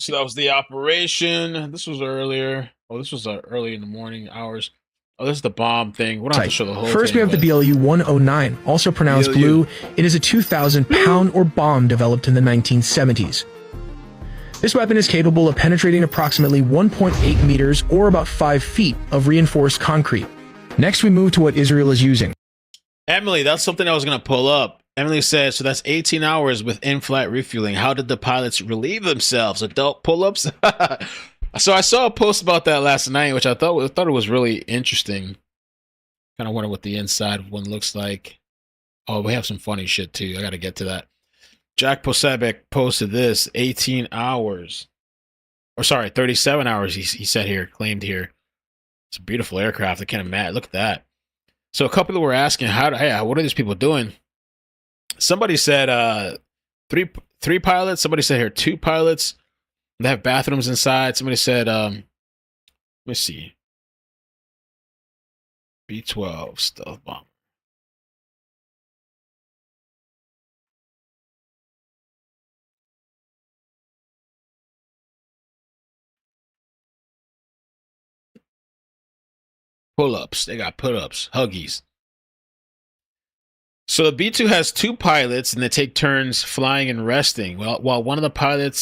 So that was the operation. This was earlier. Oh, this was early in the morning hours. Oh, this is the bomb thing. We don't have to show the whole First, thing, we have the BLU-109, also pronounced blue. It is a 2,000-pound or bomb developed in the 1970s. This weapon is capable of penetrating approximately 1.8 meters or about 5 feet of reinforced concrete. Next, we move to what Israel is using. Emily, that's something I was going to pull up. Emily says, so that's 18 hours with in-flight refueling. How did the pilots relieve themselves? Adult pull-ups? So I saw a post about that last night, which I thought it was really interesting. Kind of wonder what the inside of one looks like. Oh, we have some funny shit too. I got to get to that. Jack Posebek posted this 18 hours. Or sorry, 37 hours, he said here, claimed here. It's a beautiful aircraft. I can't imagine. Look at that. So a couple were asking, what are these people doing? Somebody said three pilots. Somebody said here 2 pilots. They have bathrooms inside. Somebody said, let me see. B-12 stealth bomber. Pull-ups. They got put-ups. Huggies. So the B-2 has 2 pilots, and they take turns flying and resting. Well, while one pilot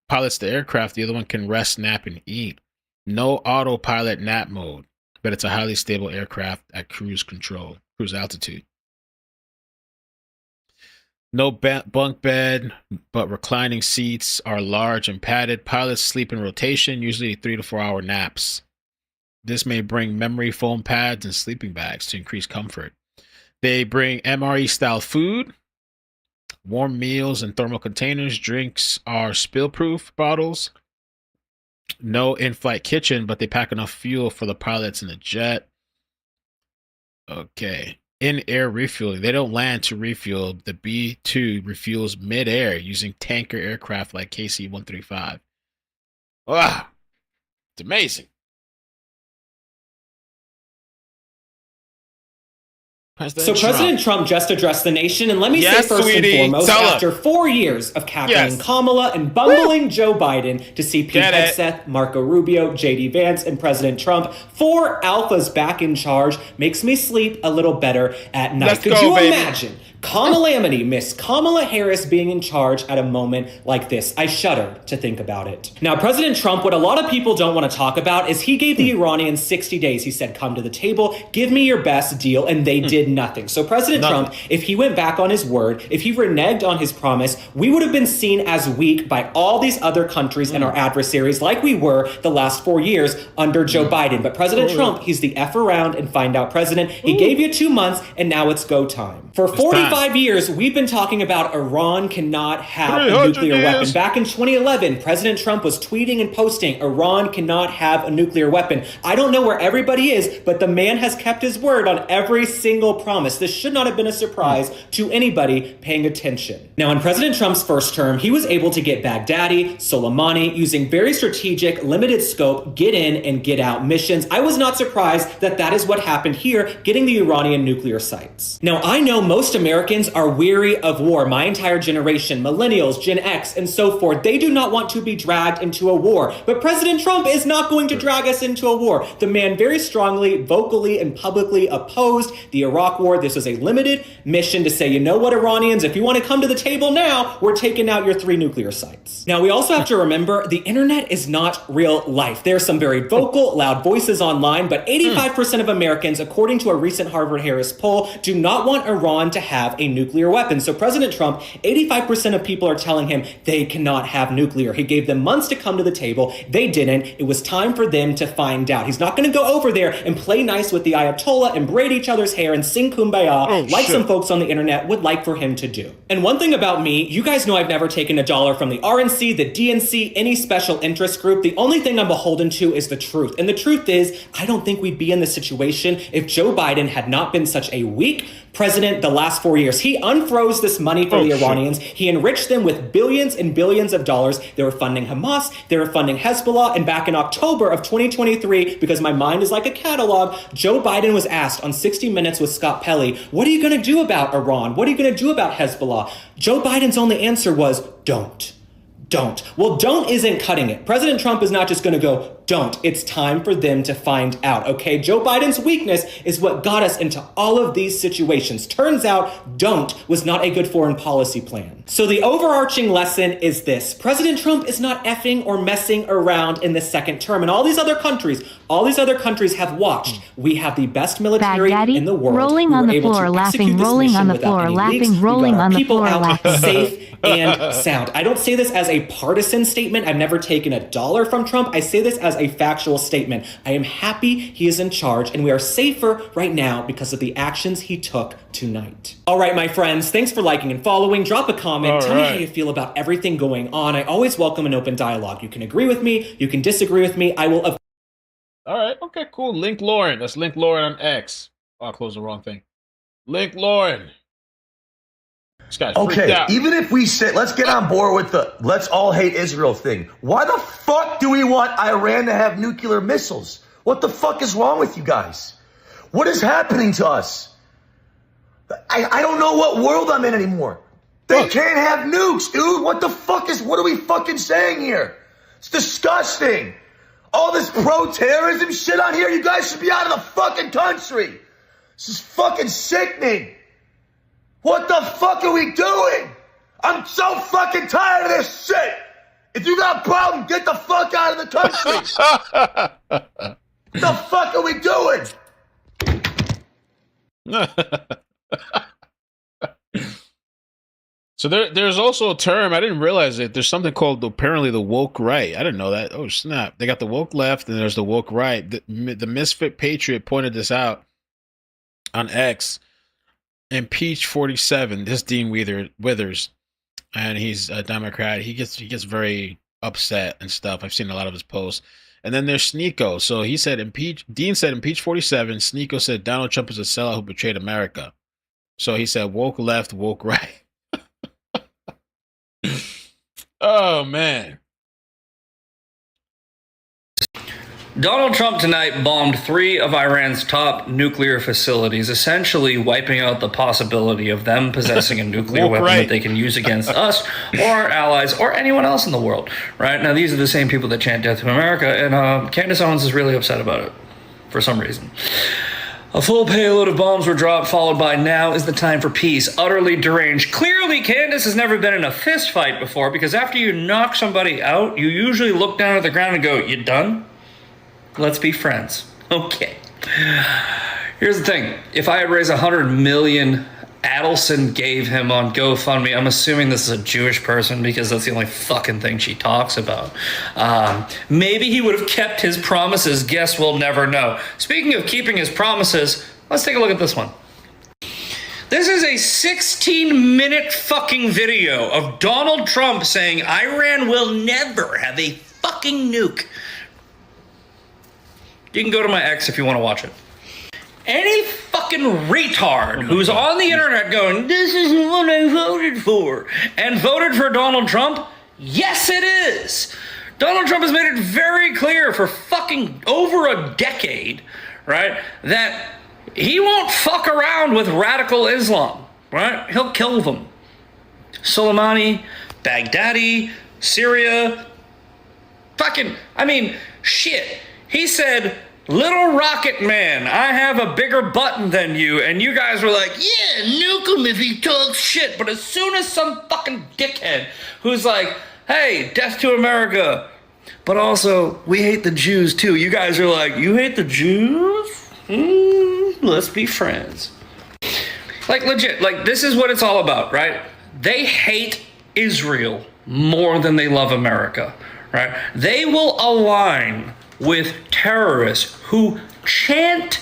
pilots the aircraft, the other one can rest, nap, and eat. No autopilot nap mode, but it's a highly stable aircraft at cruise altitude. No bunk bed, but reclining seats are large and padded. Pilots sleep in rotation, usually 3 to 4 hour naps. This may bring memory foam pads and sleeping bags to increase comfort. They bring MRE-style food, warm meals in thermal containers. Drinks are spill-proof bottles. No in-flight kitchen, but they pack enough fuel for the pilots in the jet. Okay. In-air refueling. They don't land to refuel. The B-2 refuels mid-air using tanker aircraft like KC-135. Wow. It's amazing. President Trump just addressed the nation, and let me say first and foremost, after 4 years of cackling Kamala and bumbling Joe Biden to see Pete Hegseth, Marco Rubio, J.D. Vance, and President Trump, 4 alphas back in charge, makes me sleep a little better at night. Could you imagine Kamalamity, Miss Kamala Harris being in charge at a moment like this? I shudder to think about it. Now, President Trump, what a lot of people don't want to talk about is he gave the Iranians 60 days. He said, come to the table, give me your best deal, and they did nothing. So President Trump, if he went back on his word, if he reneged on his promise, we would have been seen as weak by all these other countries and our adversaries like we were the last 4 years under Joe Biden. But President Trump, he's the F around and find out president. He gave you 2 months, and now it's go time. For 45 years, we've been talking about Iran cannot have a nuclear weapon. Back in 2011, President Trump was tweeting and posting, Iran cannot have a nuclear weapon. I don't know where everybody is, but the man has kept his word on every single promise. This should not have been a surprise to anybody paying attention. Now, in President Trump's first term, he was able to get Baghdadi, Soleimani, using very strategic, limited scope, get in and get out missions. I was not surprised that that is what happened here, getting the Iranian nuclear sites. Now, I know most Americans are weary of war. My entire generation, millennials, Gen X, and so forth, they do not want to be dragged into a war. But President Trump is not going to drag us into a war. The man very strongly, vocally, and publicly opposed the Iraq war. This was a limited mission to say, you know what, Iranians, if you want to come to the table now, we're taking out your 3 nuclear sites. Now, we also have to remember the internet is not real life. There are some very vocal, loud voices online, but 85% of Americans, according to a recent Harvard-Harris poll, do not want Iran to have a nuclear weapon. So President Trump, 85% of people are telling him they cannot have nuclear. He gave them months to come to the table. They didn't. It was time for them to find out. He's not going to go over there and play nice with the Ayatollah and braid each other's hair and sing Kumbaya like some folks on the internet would like for him to do. And one thing about me, you guys know I've never taken $1 from the RNC, the DNC, any special interest group. The only thing I'm beholden to is the truth. And the truth is, I don't think we'd be in this situation if Joe Biden had not been such a weak president the last 4 years. He unfroze this money for the Iranians. He enriched them with billions and billions of dollars. They were funding Hamas, they were funding Hezbollah, and back in October of 2023, because my mind is like a catalog, Joe Biden was asked on 60 Minutes with Scott Pelley, what are you going to do about Iran? What are you going to do about Hezbollah? Joe Biden's only answer was, don't. Well, don't isn't cutting it. President Trump is not just going to go, don't. It's time for them to find out, okay? Joe Biden's weakness is what got us into all of these situations. Turns out, don't was not a good foreign policy plan. So the overarching lesson is this. President Trump is not effing or messing around in the second term. And all these other countries have watched. We have the best military in the world. Rolling on the floor, laughing, rolling on the floor, laughing, rolling on the floor, laughing. Safe and sound. I don't say this as a partisan statement. I've never taken $1 from Trump. I say this as a factual statement. I am happy he is in charge, and we are safer right now because of the actions he took tonight. All right, my friends, thanks for liking and following. Drop a comment. Tell me how you feel about everything going on. I always welcome an open dialogue. You can agree with me. You can disagree with me. I will... All right. Okay, cool. Link Lauren. That's Link Lauren on X. Oh, I closed the wrong thing. Link Lauren. Okay, even if we say, let's get on board with the let's all hate Israel thing. Why the fuck do we want Iran to have nuclear missiles? What the fuck is wrong with you guys? What is happening to us? I don't know what world I'm in anymore. They can't have nukes, dude. What are we fucking saying here? It's disgusting. All this pro-terrorism shit on here, you guys should be out of the fucking country. This is fucking sickening. What the fuck are we doing? I'm so fucking tired of this shit. If you got a problem, get the fuck out of the country. What the fuck are we doing? So there's also a term, I didn't realize it. There's something called apparently the woke right. I didn't know that. Oh, snap. They got the woke left and there's the woke right. The Misfit Patriot pointed this out on X. Impeach 47. This Dean Withers, and he's a Democrat. He gets very upset and stuff. I've seen a lot of his posts. And then there's Sneeko. So he said Dean said impeach 47. Sneeko said Donald Trump is a sellout who betrayed America. So he said woke left, woke right. Oh, man. Donald Trump tonight bombed 3 of Iran's top nuclear facilities, essentially wiping out the possibility of them possessing a nuclear weapon that they can use against us or our allies or anyone else in the world. Right now, these are the same people that chant death to America, and Candace Owens is really upset about it for some reason. A full payload of bombs were dropped, followed by now is the time for peace. Utterly deranged. Clearly, Candace has never been in a fist fight before, because after you knock somebody out, you usually look down at the ground and go, "You done? Let's be friends." Okay. Here's the thing. If I had raised $100 million Adelson gave him on GoFundMe, I'm assuming this is a Jewish person because that's the only fucking thing she talks about. Maybe he would have kept his promises. Guess we'll never know. Speaking of keeping his promises, let's take a look at this one. This is a 16-minute fucking video of Donald Trump saying Iran will never have a fucking nuke. You can go to my X if you want to watch it. Any fucking retard who's on the internet going, "This isn't what I voted for," and voted for Donald Trump, yes it is. Donald Trump has made it very clear for fucking over a decade, right, that he won't fuck around with radical Islam, right? He'll kill them. Soleimani, Baghdadi, Syria, fucking, I mean, shit. He said, "Little Rocket Man, I have a bigger button than you," and you guys were like, "Yeah, nuke him if he talks shit." But as soon as some fucking dickhead who's like, "Hey, death to America, but also we hate the Jews too," you guys are like, "You hate the Jews? Let's be friends." Like, legit, like, this is what it's all about, right? They hate Israel more than they love America, right? They will align with terrorists who chant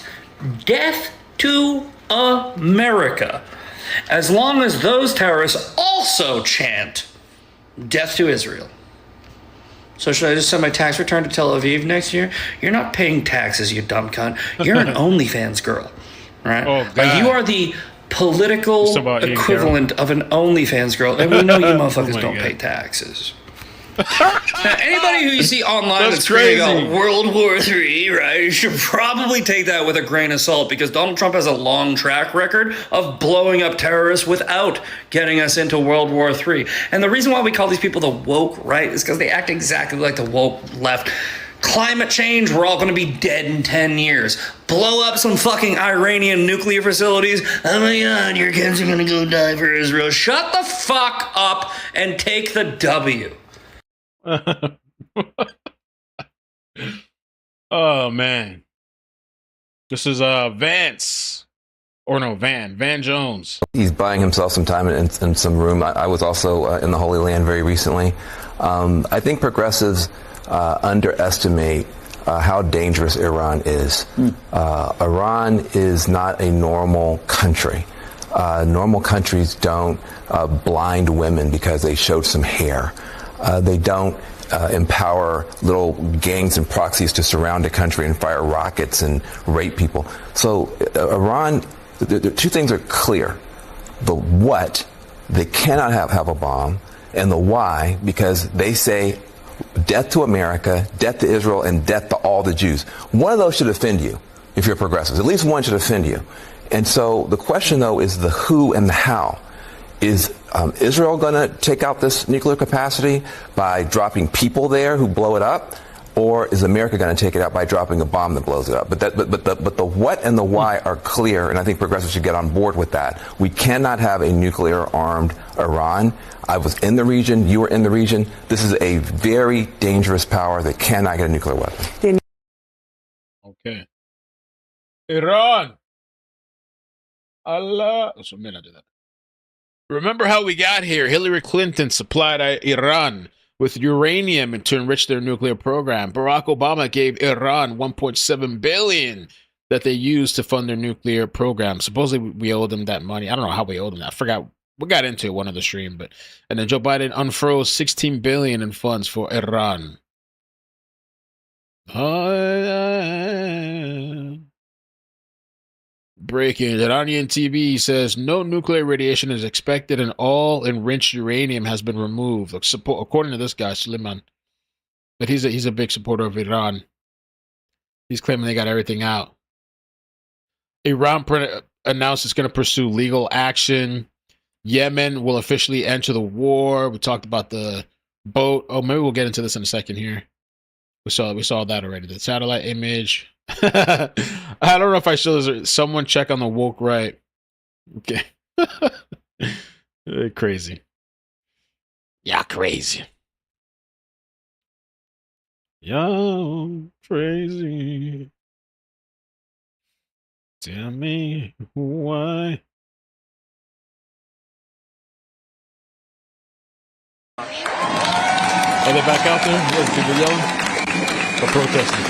death to America, as long as those terrorists also chant death to Israel. So should I just send my tax return to Tel Aviv next year? You're not paying taxes, you dumb cunt. You're an OnlyFans girl, right? Oh, God. Like, you are the political equivalent of an OnlyFans girl, and we know you motherfuckers don't pay taxes. Now, anybody who you see online that's screaming out World War III, right, you should probably take that with a grain of salt, because Donald Trump has a long track record of blowing up terrorists without getting us into World War III. And the reason why we call these people the woke right is because they act exactly like the woke left. Climate change, we're all going to be dead in 10 years. Blow up some fucking Iranian nuclear facilities. Oh my God, your kids are going to go die for Israel. Shut the fuck up and take the W. Oh man, this is Vance, or no, Van Jones. He's buying himself some time and some room. I was also in the Holy Land very recently. I think progressives underestimate how dangerous Iran is. Iran is not a normal country. Normal countries don't blind women because they showed some hair. They don't empower little gangs and proxies to surround a country and fire rockets and rape people. So Iran, the two things are clear. The what, they cannot have a bomb, and the why, because they say death to America, death to Israel, and death to all the Jews. One of those should offend you if you're progressives. At least one should offend you. And so the question, though, is the who and the how. Is Israel going to take out this nuclear capacity by dropping people there who blow it up, or is America going to take it out by dropping a bomb that blows it up? But the what and the why are clear, and I think progressives should get on board with that. We cannot have a nuclear-armed Iran. I was in the region. You were in the region. This is a very dangerous power that cannot get a nuclear weapon. Okay. Iran. Allah. Oh, so, man, I did that. Remember how we got here. Hillary Clinton supplied Iran with uranium to enrich their nuclear program. Barack Obama gave Iran $1.7 billion that they used to fund their nuclear program. Supposedly we owed them that money. I don't know how we owed them that. I forgot. We got into it one of the stream, and then Joe Biden unfroze $16 billion in funds for Iran. Breaking. Iranian TV says no nuclear radiation is expected and all enriched uranium has been removed. According to this guy, Suleiman, but he's a big supporter of Iran. He's claiming they got everything out. Iran announced it's going to pursue legal action. Yemen will officially enter the war. We talked about the boat. Oh, maybe we'll get into this in a second here. We saw that already. The satellite image. I don't know if I show this. Someone check on the woke right. Okay. Crazy. Yeah, crazy. Yo, crazy. Tell me why. Are they back out there? What, people yelling? Or protesting?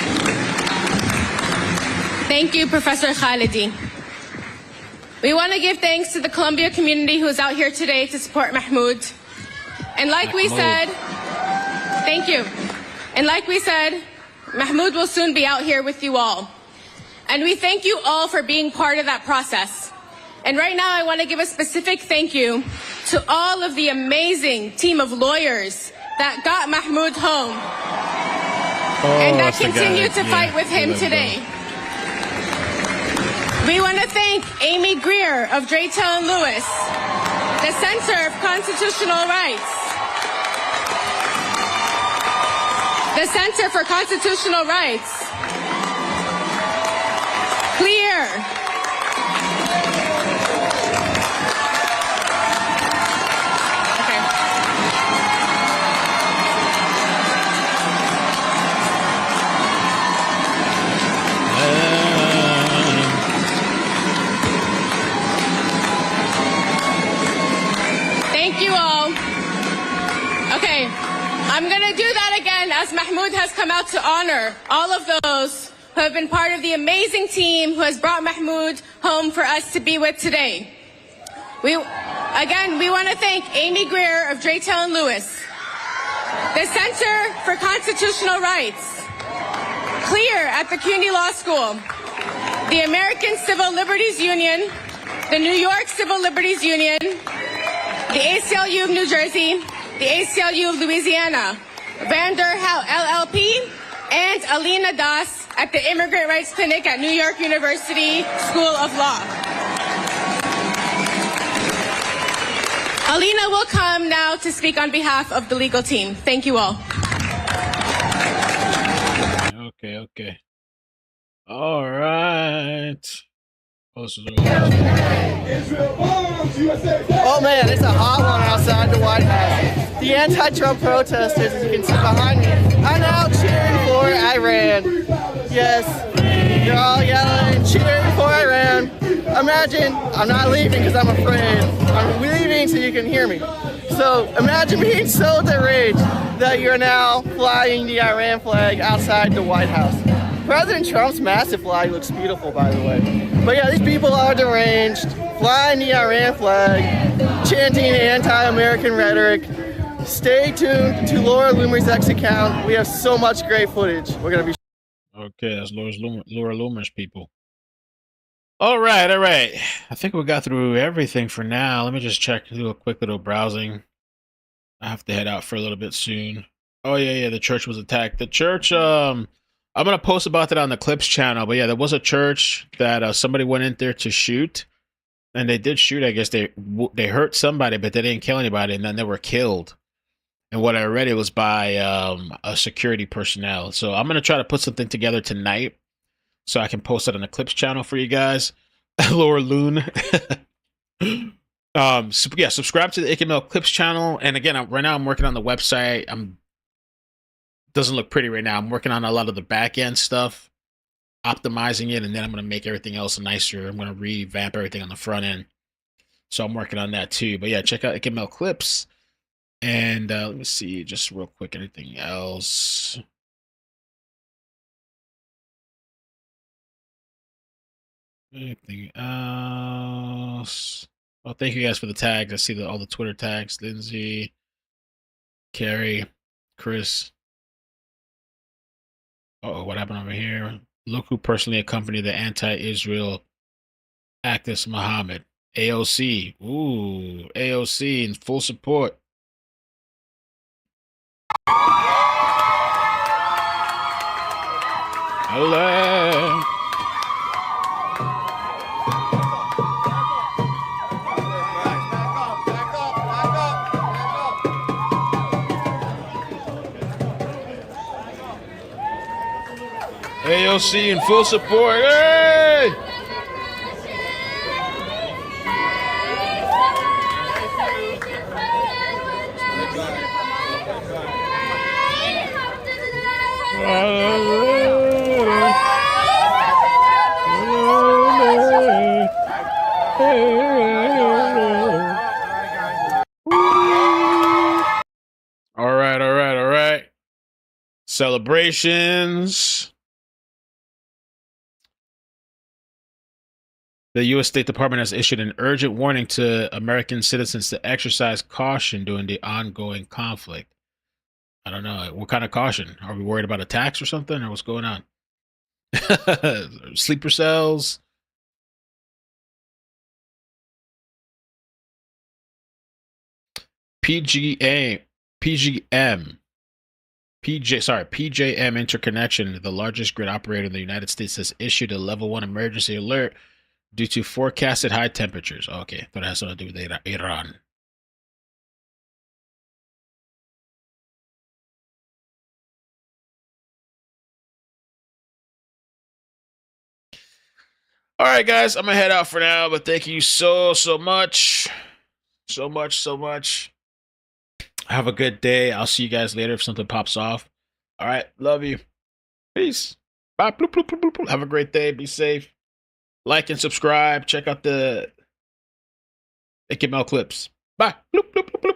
Thank you, Professor Khalidi. We want to give thanks to the Columbia community who is out here today to support Mahmoud. And like we said, thank you. And like we said, Mahmoud will soon be out here with you all. And we thank you all for being part of that process. And right now I want to give a specific thank you to all of the amazing team of lawyers that got Mahmoud home and that continue to fight with him today. We want to thank Amy Greer of Drayton Lewis, the Center of Constitutional Rights, the Center for Constitutional Rights, Clear, I'm going to do that again as Mahmoud has come out to honor all of those who have been part of the amazing team who has brought Mahmoud home for us to be with today. We want to thank Amy Greer of Drayton Lewis, the Center for Constitutional Rights, Clear at the CUNY Law School, the American Civil Liberties Union, the New York Civil Liberties Union, the ACLU of New Jersey, the ACLU of Louisiana, Vanderhout LLP, and Alina Das at the Immigrant Rights Clinic at New York University School of Law. Alina will come now to speak on behalf of the legal team. Thank you all. Okay. All right. Oh man, it's a hot one outside the White House. The anti-Trump protesters, as you can see behind me, are now cheering for Iran. Yes, you're all yelling and cheering for Iran. Imagine, I'm not leaving because I'm afraid. I'm leaving so you can hear me. So imagine being so deranged that you're now flying the Iran flag outside the White House. President Trump's massive flag looks beautiful, by the way. But yeah, these people are deranged, flying the Iran flag, chanting anti-American rhetoric. Stay tuned to Laura Loomer's X account. We have so much great footage. We're going to be... Okay, that's Laura Loomer's people. All right. I think we got through everything for now. Let me just check, do a quick little browsing. I have to head out for a little bit soon. Oh, yeah, the church was attacked. The church, I'm going to post about that on the Clips channel. But yeah, there was a church that somebody went in there to shoot. And they did shoot. I guess they hurt somebody, but they didn't kill anybody. And then they were killed. And what I read, it was by a security personnel. So I'm going to try to put something together tonight so I can post it on the Clips channel for you guys. Laura Loon. Subscribe to the IKML Clips channel. And again, right now I'm working on the website. Doesn't look pretty right now. I'm working on a lot of the back end stuff, optimizing it, and then I'm going to make everything else nicer. I'm going to revamp everything on the front end. So I'm working on that too. But yeah, check out XML clips. And let me see, just real quick, anything else? Anything else? Well, thank you guys for the tags. I see all the Twitter tags. Lindsay, Carrie, Chris. Uh-oh, what happened over here? Look who personally accompanied the anti-Israel activist Muhammad. AOC. Ooh, AOC in full support. Hello. AOC in full support. Hey! All right. Celebrations. The U.S. State Department has issued an urgent warning to American citizens to exercise caution during the ongoing conflict. I don't know. What kind of caution? Are we worried about attacks or something? Or what's going on? Sleeper cells? PJM Interconnection, the largest grid operator in the United States, has issued a level 1 emergency alert due to forecasted high temperatures. Okay, but it has something to do with Iran. All right, guys, I'm going to head out for now, but thank you so much. So much. Have a good day. I'll see you guys later if something pops off. All right, love you. Peace. Bye. Bloop, bloop, bloop, bloop, bloop. Have a great day. Be safe. Like and subscribe. Check out the XML clips. Bye. Bloop, bloop, bloop, bloop.